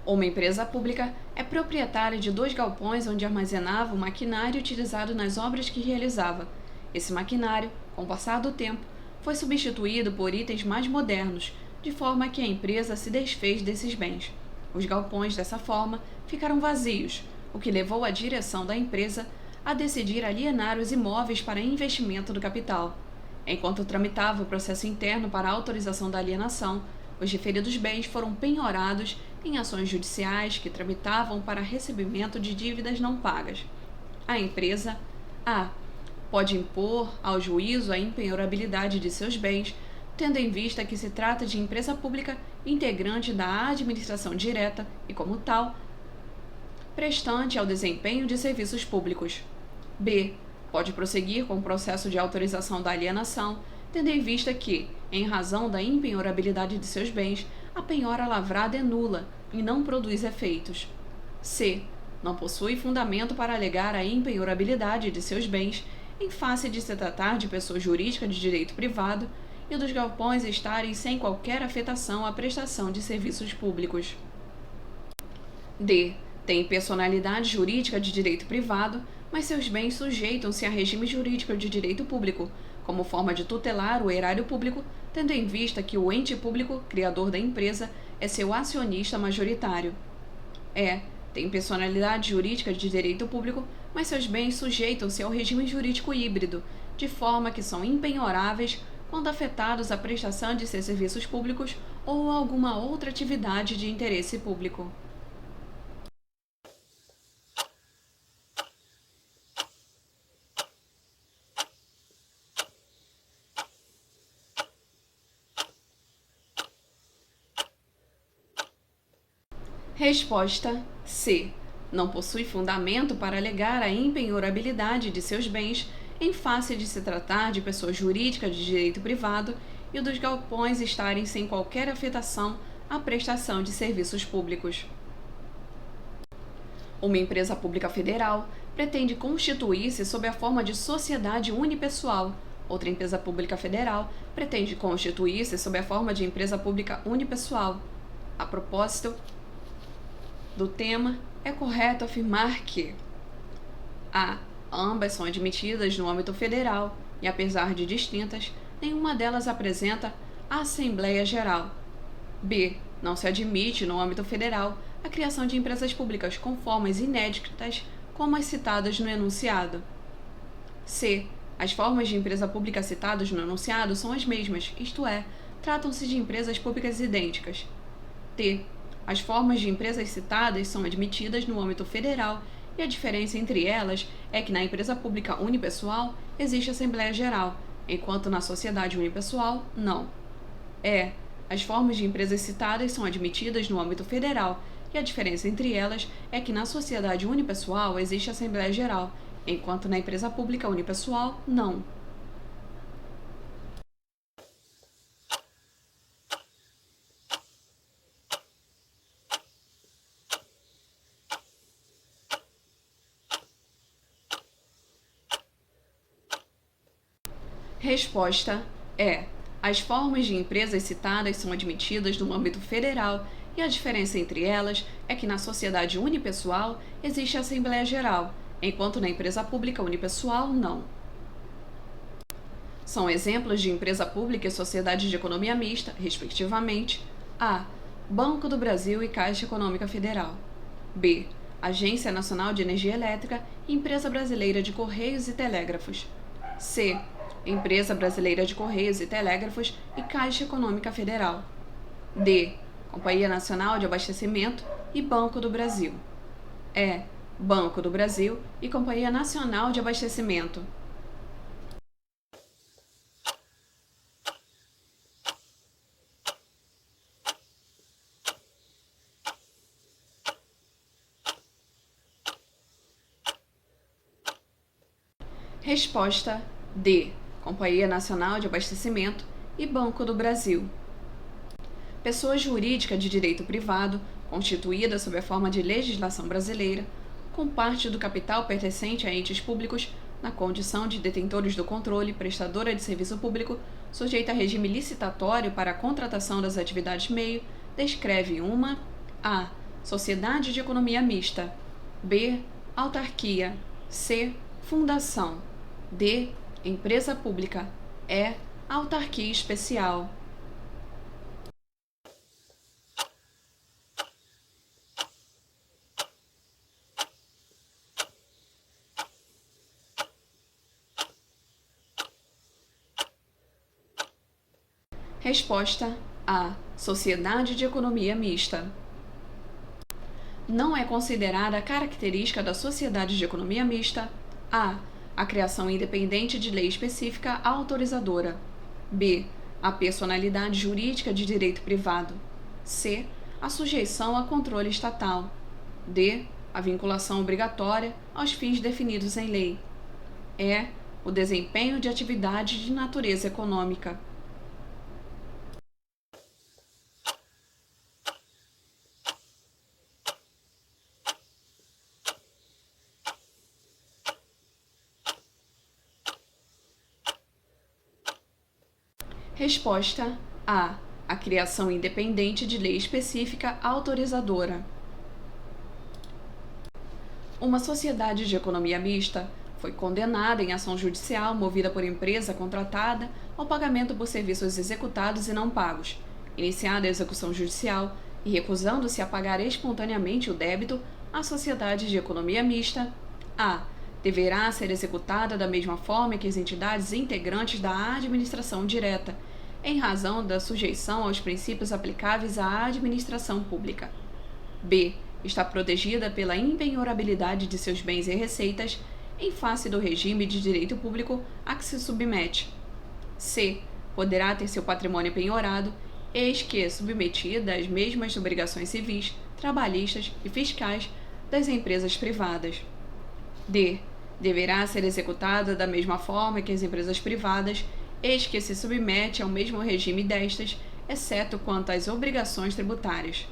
A: Uma empresa pública é proprietária de 2 galpões onde armazenava o maquinário utilizado nas obras que realizava. Esse maquinário, com o passar do tempo, foi substituído por itens mais modernos, de forma que a empresa se desfez desses bens. Os galpões, dessa forma, ficaram vazios, o que levou a direção da empresa a decidir alienar os imóveis para investimento do capital. Enquanto tramitava o processo interno para a autorização da alienação, os referidos bens foram penhorados em ações judiciais que tramitavam para recebimento de dívidas não pagas. A empresa pode impor ao juízo a impenhorabilidade de seus bens, tendo em vista que se trata de empresa pública integrante da administração direta e, como tal, prestante ao desempenho de serviços públicos. B. Pode prosseguir com o processo de autorização da alienação, tendo em vista que, em razão da impenhorabilidade de seus bens, a penhora lavrada é nula e não produz efeitos. C. Não possui fundamento para alegar a impenhorabilidade de seus bens em face de se tratar de pessoa jurídica de direito privado e dos galpões estarem sem qualquer afetação à prestação de serviços públicos. D. Tem personalidade jurídica de direito privado, mas seus bens sujeitam-se a regime jurídico de direito público, como forma de tutelar o erário público, tendo em vista que o ente público, criador da empresa, é seu acionista majoritário. Tem personalidade jurídica de direito público, mas seus bens sujeitam-se ao regime jurídico híbrido, de forma que são impenhoráveis quando afetados à prestação de seus serviços públicos ou alguma outra atividade de interesse público. Resposta C. Não possui fundamento para alegar a impenhorabilidade de seus bens em face de se tratar de pessoa jurídica de direito privado e dos galpões estarem sem qualquer afetação à prestação de serviços públicos. Uma empresa pública federal pretende constituir-se sob a forma de sociedade unipessoal. Outra empresa pública federal pretende constituir-se sob a forma de empresa pública unipessoal. A propósito do tema, é correto afirmar que ambas são admitidas no âmbito federal e, apesar de distintas, nenhuma delas apresenta Assembleia Geral. B. Não se admite no âmbito federal a criação de empresas públicas com formas inéditas como as citadas no enunciado. C. As formas de empresa pública citadas no enunciado são as mesmas, isto é, tratam-se de empresas públicas idênticas. D. As formas de empresas citadas são admitidas no âmbito federal e a diferença entre elas é que na empresa pública unipessoal existe Assembleia Geral, enquanto na sociedade unipessoal, não. As formas de empresas citadas são admitidas no âmbito federal e a diferença entre elas é que na sociedade unipessoal existe Assembleia Geral, enquanto na empresa pública unipessoal, não. Resposta é: as formas de empresas citadas são admitidas no âmbito federal e a diferença entre elas é que na sociedade unipessoal existe a Assembleia Geral, enquanto na empresa pública unipessoal não. São exemplos de empresa pública e sociedade de economia mista, respectivamente: A. Banco do Brasil e Caixa Econômica Federal. B. Agência Nacional de Energia Elétrica e Empresa Brasileira de Correios e Telégrafos. C. Empresa Brasileira de Correios e Telégrafos e Caixa Econômica Federal. D. Companhia Nacional de Abastecimento e Banco do Brasil. Banco do Brasil e Companhia Nacional de Abastecimento. Resposta D. Companhia Nacional de Abastecimento e Banco do Brasil. Pessoa jurídica de direito privado, constituída sob a forma de legislação brasileira, com parte do capital pertencente a entes públicos, na condição de detentores do controle, prestadora de serviço público, sujeita a regime licitatório para a contratação das atividades meio, descreve uma: A. Sociedade de economia mista. B. Autarquia. C. Fundação. D. Empresa pública. Autarquia especial. Resposta A. Sociedade de economia mista. Não é considerada característica da sociedade de economia mista: A criação independente de lei específica autorizadora. B. A personalidade jurídica de direito privado. C. A sujeição a controle estatal. D. A vinculação obrigatória aos fins definidos em lei. O desempenho de atividade de natureza econômica. Resposta A. A criação independente de lei específica autorizadora. Uma sociedade de economia mista foi condenada em ação judicial movida por empresa contratada ao pagamento por serviços executados e não pagos, iniciada a execução judicial e recusando-se a pagar espontaneamente o débito, a sociedade de economia mista a. Deverá ser executada da mesma forma que as entidades integrantes da administração direta, em razão da sujeição aos princípios aplicáveis à administração pública. B. Está protegida pela impenhorabilidade de seus bens e receitas em face do regime de direito público a que se submete. C. Poderá ter seu patrimônio penhorado, eis que submetida às mesmas obrigações civis, trabalhistas e fiscais das empresas privadas. D. Deverá ser executada da mesma forma que as empresas privadas, eis que se submete ao mesmo regime destas, exceto quanto às obrigações tributárias.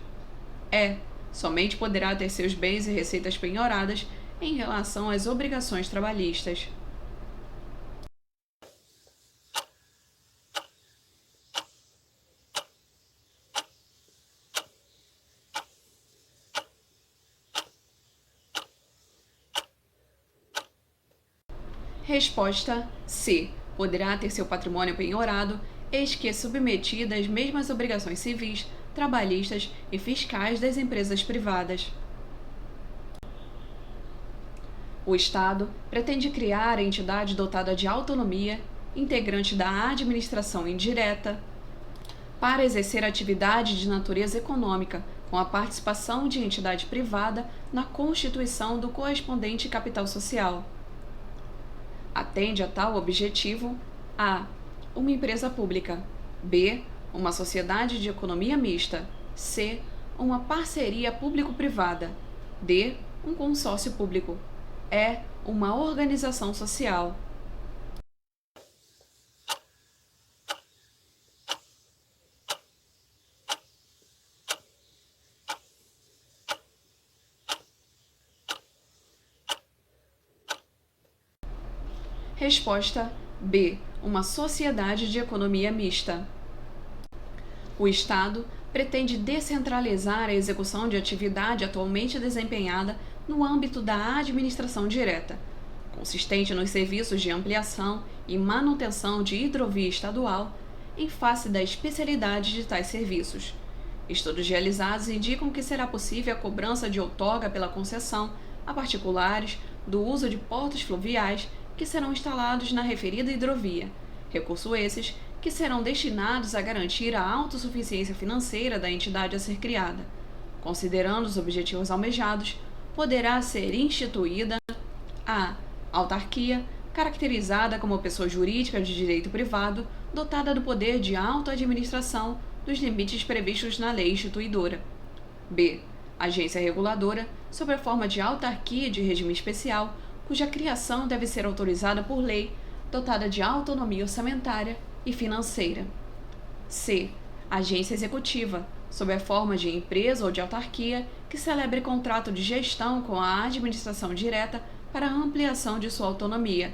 A: E. Somente poderá ter seus bens e receitas penhoradas em relação às obrigações trabalhistas. Resposta C. Poderá ter seu patrimônio penhorado, eis que é submetida às mesmas obrigações civis, trabalhistas e fiscais das empresas privadas. O Estado pretende criar a entidade dotada de autonomia, integrante da administração indireta, para exercer atividade de natureza econômica, com a participação de entidade privada na constituição do correspondente capital social. Atende a tal objetivo a. Uma empresa pública, b. Uma sociedade de economia mista, c. Uma parceria público-privada, d. Um consórcio público, e. Uma organização social. Resposta B. Uma sociedade de economia mista. O Estado pretende descentralizar a execução de atividade atualmente desempenhada no âmbito da administração direta, consistente nos serviços de ampliação e manutenção de hidrovia estadual, em face da especialidade de tais serviços. Estudos realizados indicam que será possível a cobrança de outorga pela concessão a particulares do uso de portos fluviais que serão instalados na referida hidrovia, recursos esses que serão destinados a garantir a autossuficiência financeira da entidade a ser criada. Considerando os objetivos almejados, poderá ser instituída a autarquia, caracterizada como pessoa jurídica de direito privado, dotada do poder de autoadministração dos limites previstos na lei instituidora. B. Agência reguladora, sob a forma de autarquia de regime especial, cuja criação deve ser autorizada por lei, dotada de autonomia orçamentária e financeira. C. Agência executiva, sob a forma de empresa ou de autarquia, que celebre contrato de gestão com a administração direta para ampliação de sua autonomia.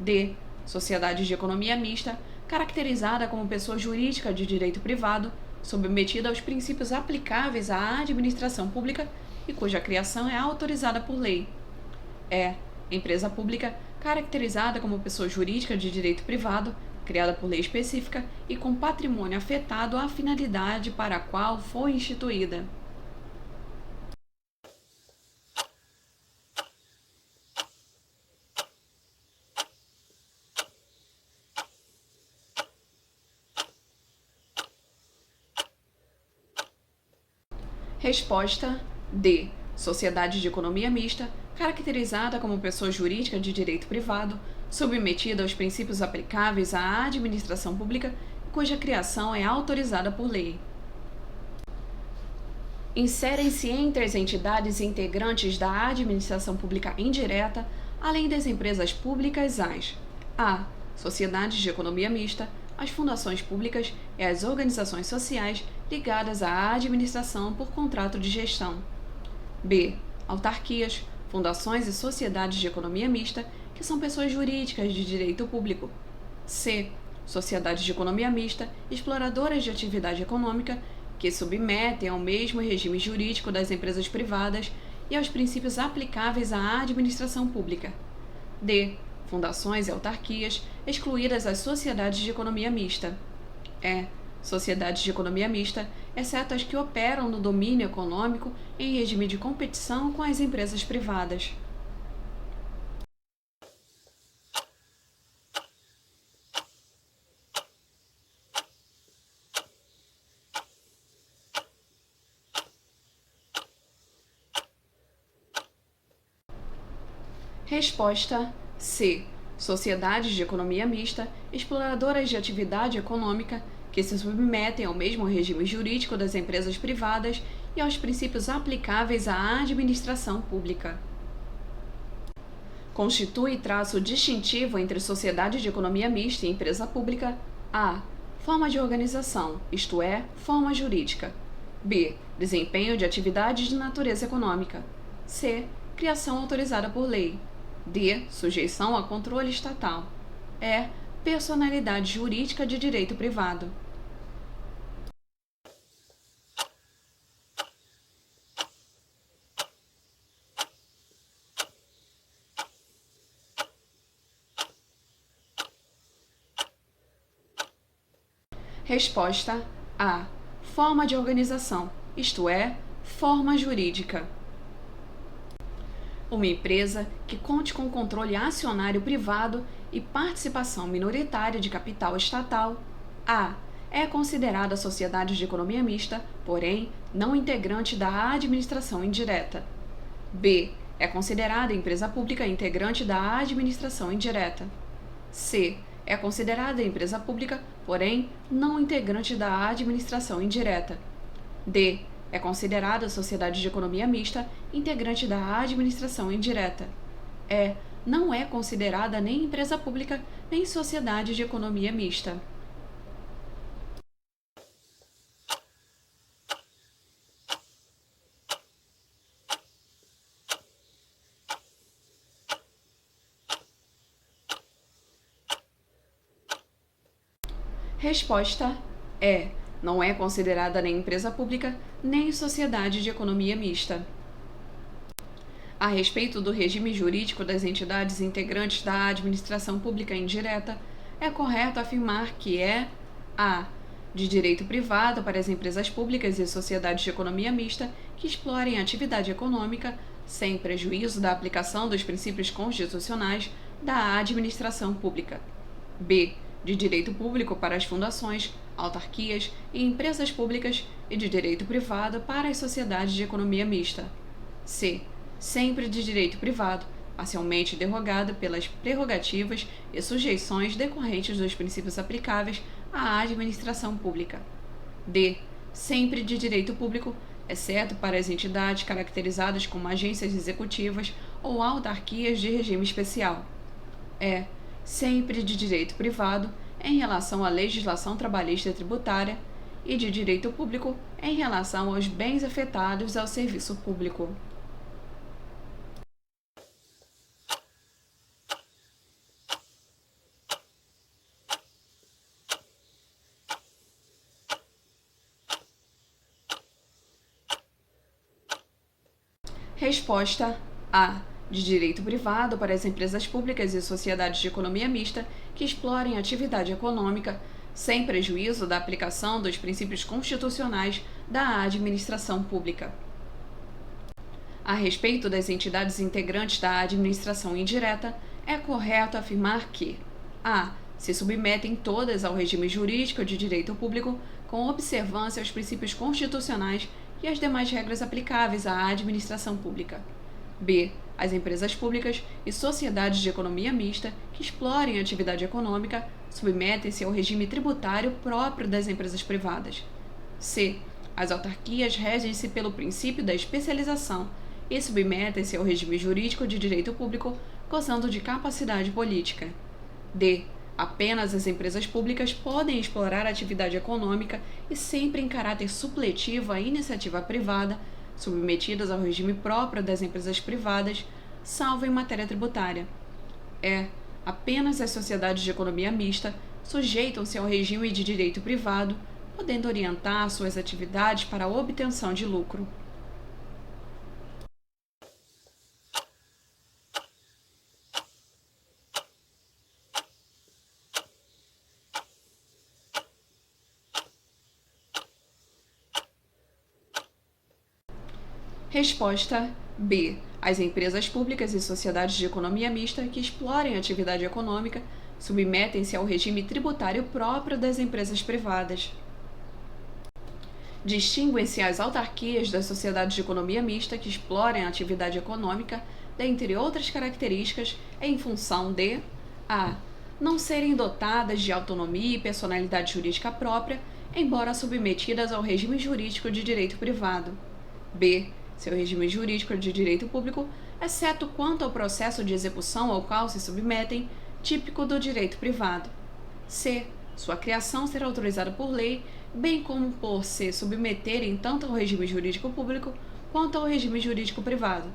A: D. Sociedade de economia mista, caracterizada como pessoa jurídica de direito privado, submetida aos princípios aplicáveis à administração pública e cuja criação é autorizada por lei. É empresa pública caracterizada como pessoa jurídica de direito privado, criada por lei específica e com patrimônio afetado à finalidade para a qual foi instituída. Resposta D. Sociedade de economia mista, caracterizada como pessoa jurídica de direito privado, submetida aos princípios aplicáveis à administração pública, cuja criação é autorizada por lei. Inserem-se entre as entidades integrantes da administração pública indireta, além das empresas públicas, as a. Sociedades de economia mista, as fundações públicas e as organizações sociais ligadas à administração por contrato de gestão. B. Autarquias, fundações e sociedades de economia mista, que são pessoas jurídicas de direito público. C. Sociedades de economia mista, exploradoras de atividade econômica, que submetem ao mesmo regime jurídico das empresas privadas e aos princípios aplicáveis à administração pública. D. Fundações e autarquias, excluídas as sociedades de economia mista. E. Sociedades de economia mista, exceto as que operam no domínio econômico em regime de competição com as empresas privadas. Resposta C. Sociedades de economia mista, exploradoras de atividade econômica, que se submetem ao mesmo regime jurídico das empresas privadas e aos princípios aplicáveis à administração pública. Constitui traço distintivo entre sociedade de economia mista e empresa pública: A. Forma de organização, isto é, forma jurídica. B. Desempenho de atividades de natureza econômica. C. Criação autorizada por lei. D. Sujeição a controle estatal. E. Personalidade jurídica de direito privado. Resposta A. Forma de organização, isto é, forma jurídica. Uma empresa que conte com controle acionário privado e participação minoritária de capital estatal. A. É considerada sociedade de economia mista, porém não integrante da administração indireta. B. É considerada empresa pública integrante da administração indireta. C. É considerada empresa pública, porém não integrante da administração indireta. D. É considerada sociedade de economia mista, integrante da administração indireta. E. Não é considerada nem empresa pública, nem sociedade de economia mista. Resposta E. Não é considerada nem empresa pública, nem sociedade de economia mista. A respeito do regime jurídico das entidades integrantes da administração pública indireta, é correto afirmar que é a. De direito privado para as empresas públicas e sociedades de economia mista que explorem atividade econômica sem prejuízo da aplicação dos princípios constitucionais da administração pública. B. De direito público para as fundações, autarquias e empresas públicas e de direito privado para as sociedades de economia mista. C. Sempre de direito privado, parcialmente derrogada pelas prerrogativas e sujeições decorrentes dos princípios aplicáveis à administração pública. D. Sempre de direito público, exceto para as entidades caracterizadas como agências executivas ou autarquias de regime especial. E. Sempre de direito privado em relação à legislação trabalhista e tributária e de direito público em relação aos bens afetados ao serviço público. Resposta A. De direito privado para as empresas públicas e sociedades de economia mista que explorem atividade econômica sem prejuízo da aplicação dos princípios constitucionais da administração pública. A respeito das entidades integrantes da administração indireta, é correto afirmar que a. Se submetem todas ao regime jurídico de direito público com observância aos princípios constitucionais e às demais regras aplicáveis à administração pública. B. As empresas públicas e sociedades de economia mista que explorem atividade econômica submetem-se ao regime tributário próprio das empresas privadas. C. As autarquias regem-se pelo princípio da especialização e submetem-se ao regime jurídico de direito público, gozando de capacidade política. D. Apenas as empresas públicas podem explorar a atividade econômica e sempre em caráter supletivo à iniciativa privada, submetidas ao regime próprio das empresas privadas, salvo em matéria tributária. E. Apenas as sociedades de economia mista sujeitam-se ao regime de direito privado, podendo orientar suas atividades para a obtenção de lucro. Resposta B. As empresas públicas e sociedades de economia mista que explorem a atividade econômica submetem-se ao regime tributário próprio das empresas privadas. Distinguem-se as autarquias das sociedades de economia mista que explorem a atividade econômica, dentre outras características, em função de a. Não serem dotadas de autonomia e personalidade jurídica própria, embora submetidas ao regime jurídico de direito privado. B. Seu regime jurídico de direito público, exceto quanto ao processo de execução ao qual se submetem, típico do direito privado. C. Sua criação será autorizada por lei, bem como por se submeterem tanto ao regime jurídico público quanto ao regime jurídico privado.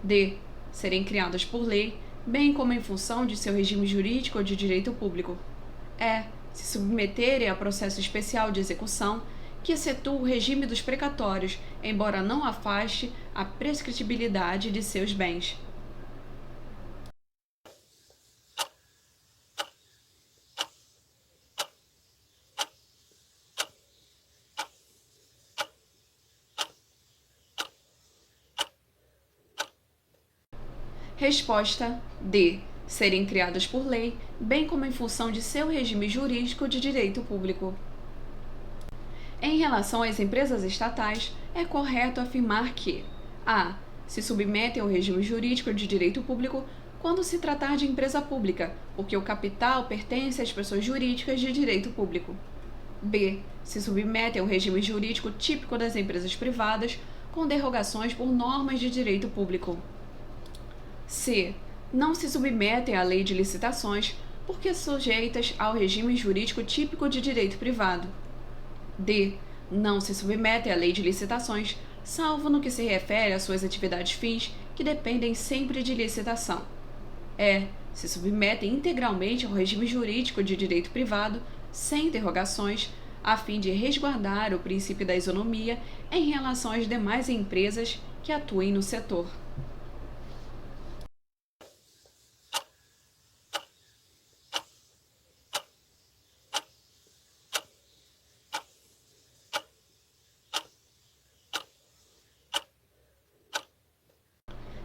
A: D. Serem criadas por lei, bem como em função de seu regime jurídico ou de direito público. E. Se submeterem a processo especial de execução, que excetua o regime dos precatórios, embora não afaste a prescritibilidade de seus bens. Resposta D. Serem criadas por lei, bem como em função de seu regime jurídico de direito público. Em relação às empresas estatais, é correto afirmar que a. Se submetem ao regime jurídico de direito público quando se tratar de empresa pública, porque o capital pertence às pessoas jurídicas de direito público. B. Se submetem ao regime jurídico típico das empresas privadas, com derrogações por normas de direito público. C. Não se submetem à lei de licitações, porque sujeitas ao regime jurídico típico de direito privado. D. Não se submetem à lei de licitações, salvo no que se refere às suas atividades fins, que dependem sempre de licitação. E. Se submetem integralmente ao regime jurídico de direito privado, sem derrogações, a fim de resguardar o princípio da isonomia em relação às demais empresas que atuem no setor.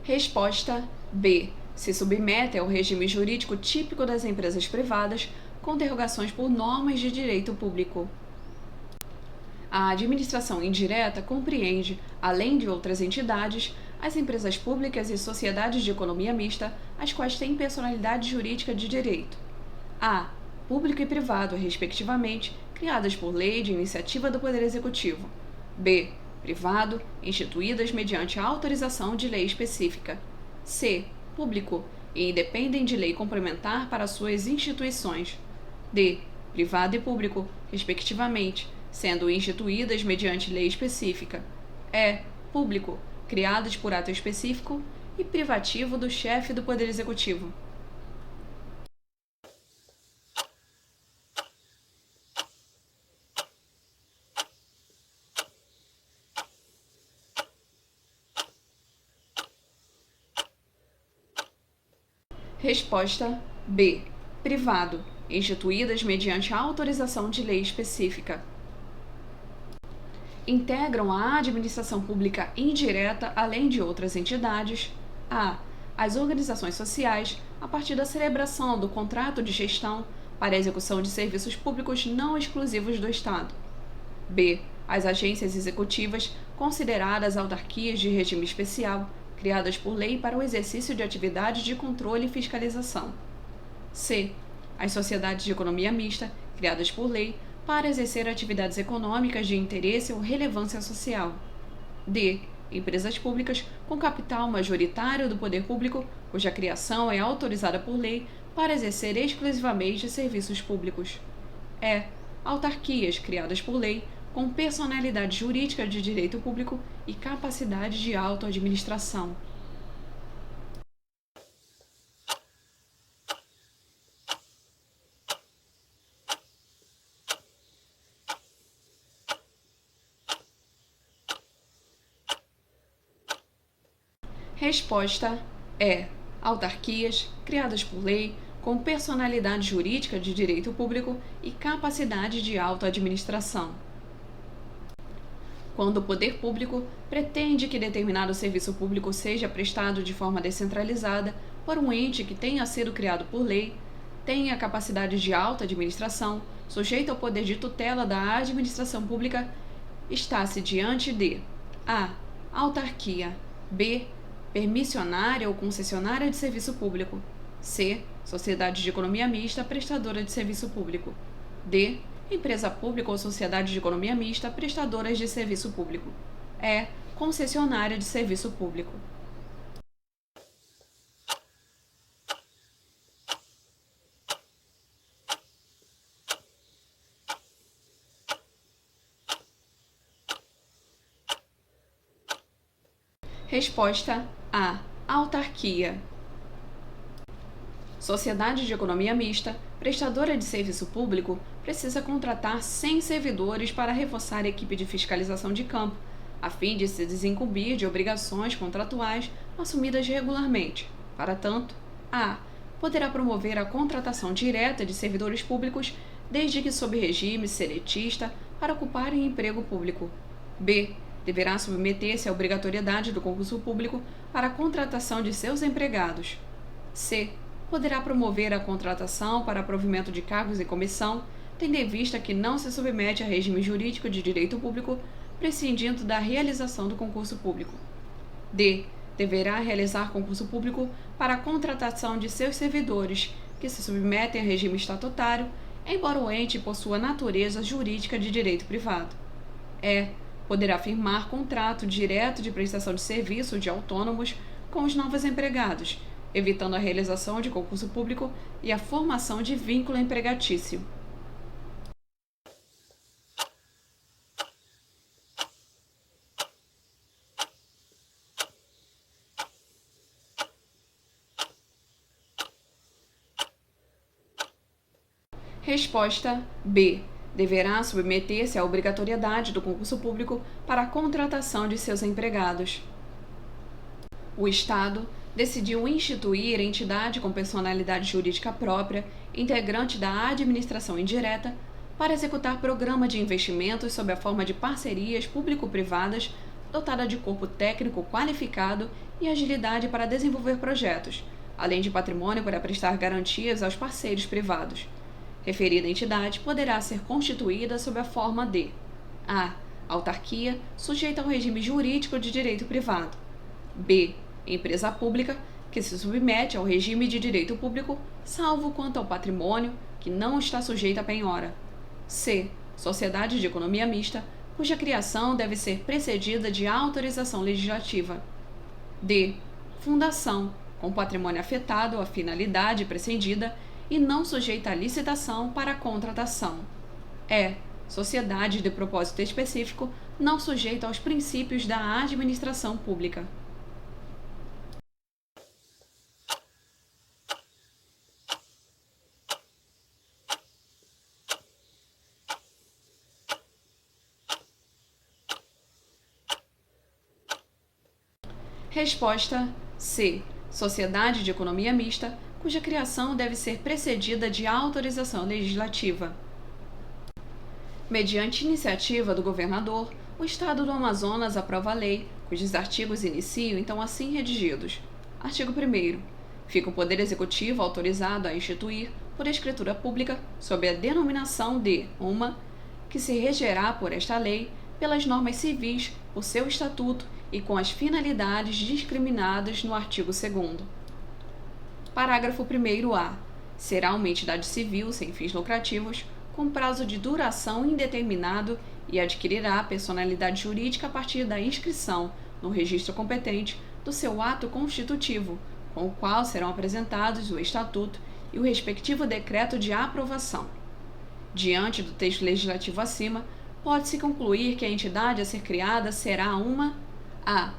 A: Resposta B. Se submetem ao regime jurídico típico das empresas privadas, com derrogações por normas de direito público. A administração indireta compreende, além de outras entidades, as empresas públicas e sociedades de economia mista, as quais têm personalidade jurídica de direito. A. Público e privado, respectivamente, criadas por lei de iniciativa do Poder Executivo. B. Privado, instituídas mediante autorização de lei específica. C. Público, e dependem de lei complementar para suas instituições. D. Privado e público, respectivamente, sendo instituídas mediante lei específica. E. Público, criadas por ato específico e privativo do chefe do Poder Executivo. Resposta B. Privado, instituídas mediante autorização de lei específica. Integram a administração pública indireta, além de outras entidades, a. As organizações sociais, a partir da celebração do contrato de gestão para a execução de serviços públicos não exclusivos do Estado. B. As agências executivas, consideradas autarquias de regime especial, criadas por lei para o exercício de atividades de controle e fiscalização. C. As sociedades de economia mista, criadas por lei para exercer atividades econômicas de interesse ou relevância social. D. Empresas públicas com capital majoritário do poder público, cuja criação é autorizada por lei para exercer exclusivamente serviços públicos. E. Autarquias criadas por lei com personalidade jurídica de direito público e capacidade de autoadministração. Resposta é: autarquias criadas por lei com personalidade jurídica de direito público e capacidade de autoadministração. quando o poder público pretende que determinado serviço público seja prestado de forma descentralizada por um ente que tenha sido criado por lei, tenha capacidade de auto-administração, sujeito ao poder de tutela da administração pública, está-se diante de a. Autarquia, b. Permissionária ou concessionária de serviço público, c. Sociedade de economia mista prestadora de serviço público, d. Empresa pública ou sociedade de economia mista prestadoras de serviço público, e. Concessionária de serviço público. Resposta A. Autarquia. Sociedade de economia mista, prestadora de serviço público, precisa contratar 100 servidores para reforçar a equipe de fiscalização de campo, a fim de se desincumbir de obrigações contratuais assumidas regularmente. Para tanto, A. Poderá promover a contratação direta de servidores públicos, desde que sob regime seletista, para ocuparem emprego público. B. Deverá submeter-se à obrigatoriedade do concurso público para a contratação de seus empregados. C. Poderá promover a contratação para provimento de cargos em comissão, tendo em vista que não se submete a regime jurídico de direito público, prescindindo da realização do concurso público. D. Deverá realizar concurso público para a contratação de seus servidores, que se submetem a regime estatutário, embora o ente possua natureza jurídica de direito privado. E. Poderá firmar contrato direto de prestação de serviço de autônomos com os novos empregados, evitando a realização de concurso público e a formação de vínculo empregatício. Resposta B. Deverá submeter-se à obrigatoriedade do concurso público para a contratação de seus empregados. O Estado decidiu instituir entidade com personalidade jurídica própria, integrante da administração indireta, para executar programa de investimentos sob a forma de parcerias público-privadas, dotada de corpo técnico qualificado e agilidade para desenvolver projetos, além de patrimônio para prestar garantias aos parceiros privados. Referida entidade poderá ser constituída sob a forma de a. Autarquia, sujeita ao regime jurídico de direito privado. B. Empresa pública, que se submete ao regime de direito público, salvo quanto ao patrimônio, que não está sujeita a penhora. C. Sociedade de economia mista, cuja criação deve ser precedida de autorização legislativa. D. Fundação, com patrimônio afetado à finalidade prescindida e não sujeita a licitação para a contratação. E. Sociedade de propósito específico, não sujeita aos princípios da administração pública. Resposta C. Sociedade de economia mista, cuja criação deve ser precedida de autorização legislativa. Mediante iniciativa do governador, o Estado do Amazonas aprova a lei, cujos artigos iniciam então assim redigidos. Artigo 1º. Fica o Poder Executivo autorizado a instituir, por escritura pública, sob a denominação de uma, que se regerá por esta lei, pelas normas civis, por seu estatuto e com as finalidades discriminadas no artigo 2º. Parágrafo 1º-A. Será uma entidade civil sem fins lucrativos, com prazo de duração indeterminado e adquirirá personalidade jurídica a partir da inscrição, no registro competente, do seu ato constitutivo, com o qual serão apresentados o estatuto e o respectivo decreto de aprovação. Diante do texto legislativo acima, pode-se concluir que a entidade a ser criada será uma a.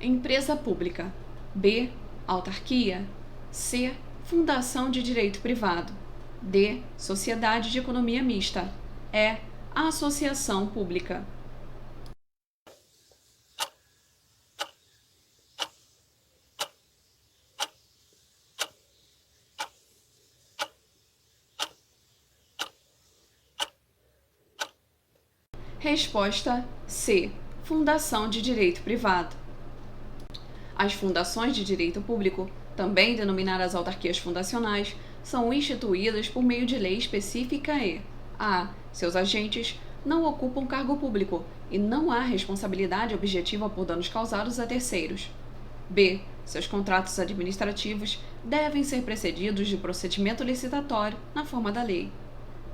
A: Empresa pública, b. Autarquia, c. Fundação de direito privado, d. Sociedade de economia mista, e. Associação pública. Resposta C. fundação de direito privado. As fundações de direito público, também denominadas autarquias fundacionais, são instituídas por meio de lei específica e a. Seus agentes não ocupam cargo público e não há responsabilidade objetiva por danos causados a terceiros. B. Seus contratos administrativos devem ser precedidos de procedimento licitatório na forma da lei.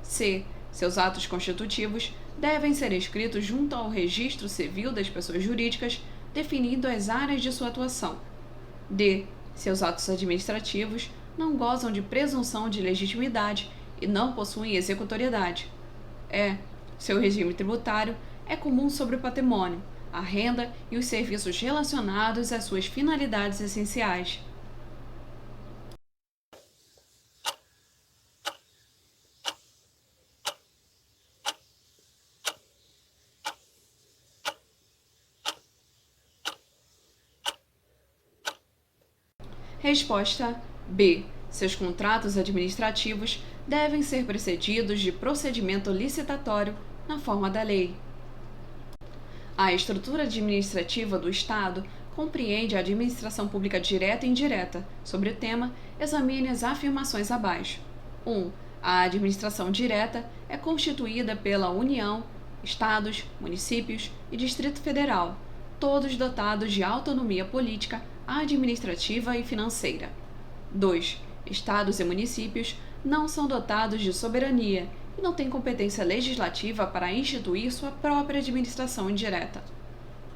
A: C. Seus atos constitutivos devem ser inscritos junto ao Registro Civil das Pessoas Jurídicas, definindo as áreas de sua atuação. D. Seus atos administrativos não gozam de presunção de legitimidade e não possuem executoriedade. E. Seu regime tributário é comum sobre o patrimônio, a renda e os serviços relacionados às suas finalidades essenciais. Resposta B. Seus contratos administrativos devem ser precedidos de procedimento licitatório na forma da lei. A estrutura administrativa do Estado compreende a administração pública direta e indireta. Sobre o tema, examine as afirmações abaixo. 1. A administração direta é constituída pela União, Estados, municípios e Distrito Federal, todos dotados de autonomia política, administrativa e financeira. 2. Estados e municípios não são dotados de soberania e não têm competência legislativa para instituir sua própria administração indireta.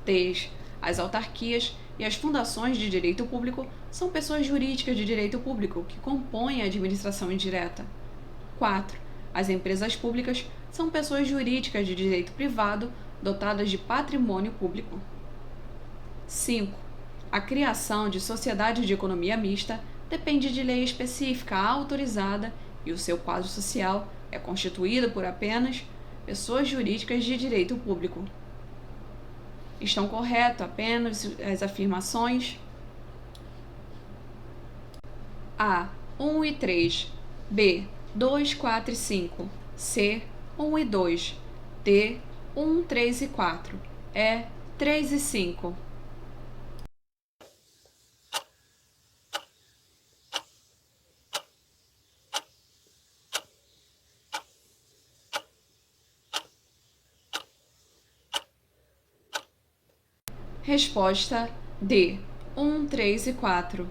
A: 3. As autarquias e as fundações de direito público são pessoas jurídicas de direito público que compõem a administração indireta. 4. As empresas públicas são pessoas jurídicas de direito privado dotadas de patrimônio público. 5. A criação de sociedade de economia mista depende de lei específica autorizada e o seu quadro social é constituído por apenas pessoas jurídicas de direito público. Estão corretas apenas as afirmações A. 1 e 3, B. 2, 4 e 5, C. 1 e 2, D. 1, 3 e 4, E. 3 e 5. Resposta D. 1, 3 e 4.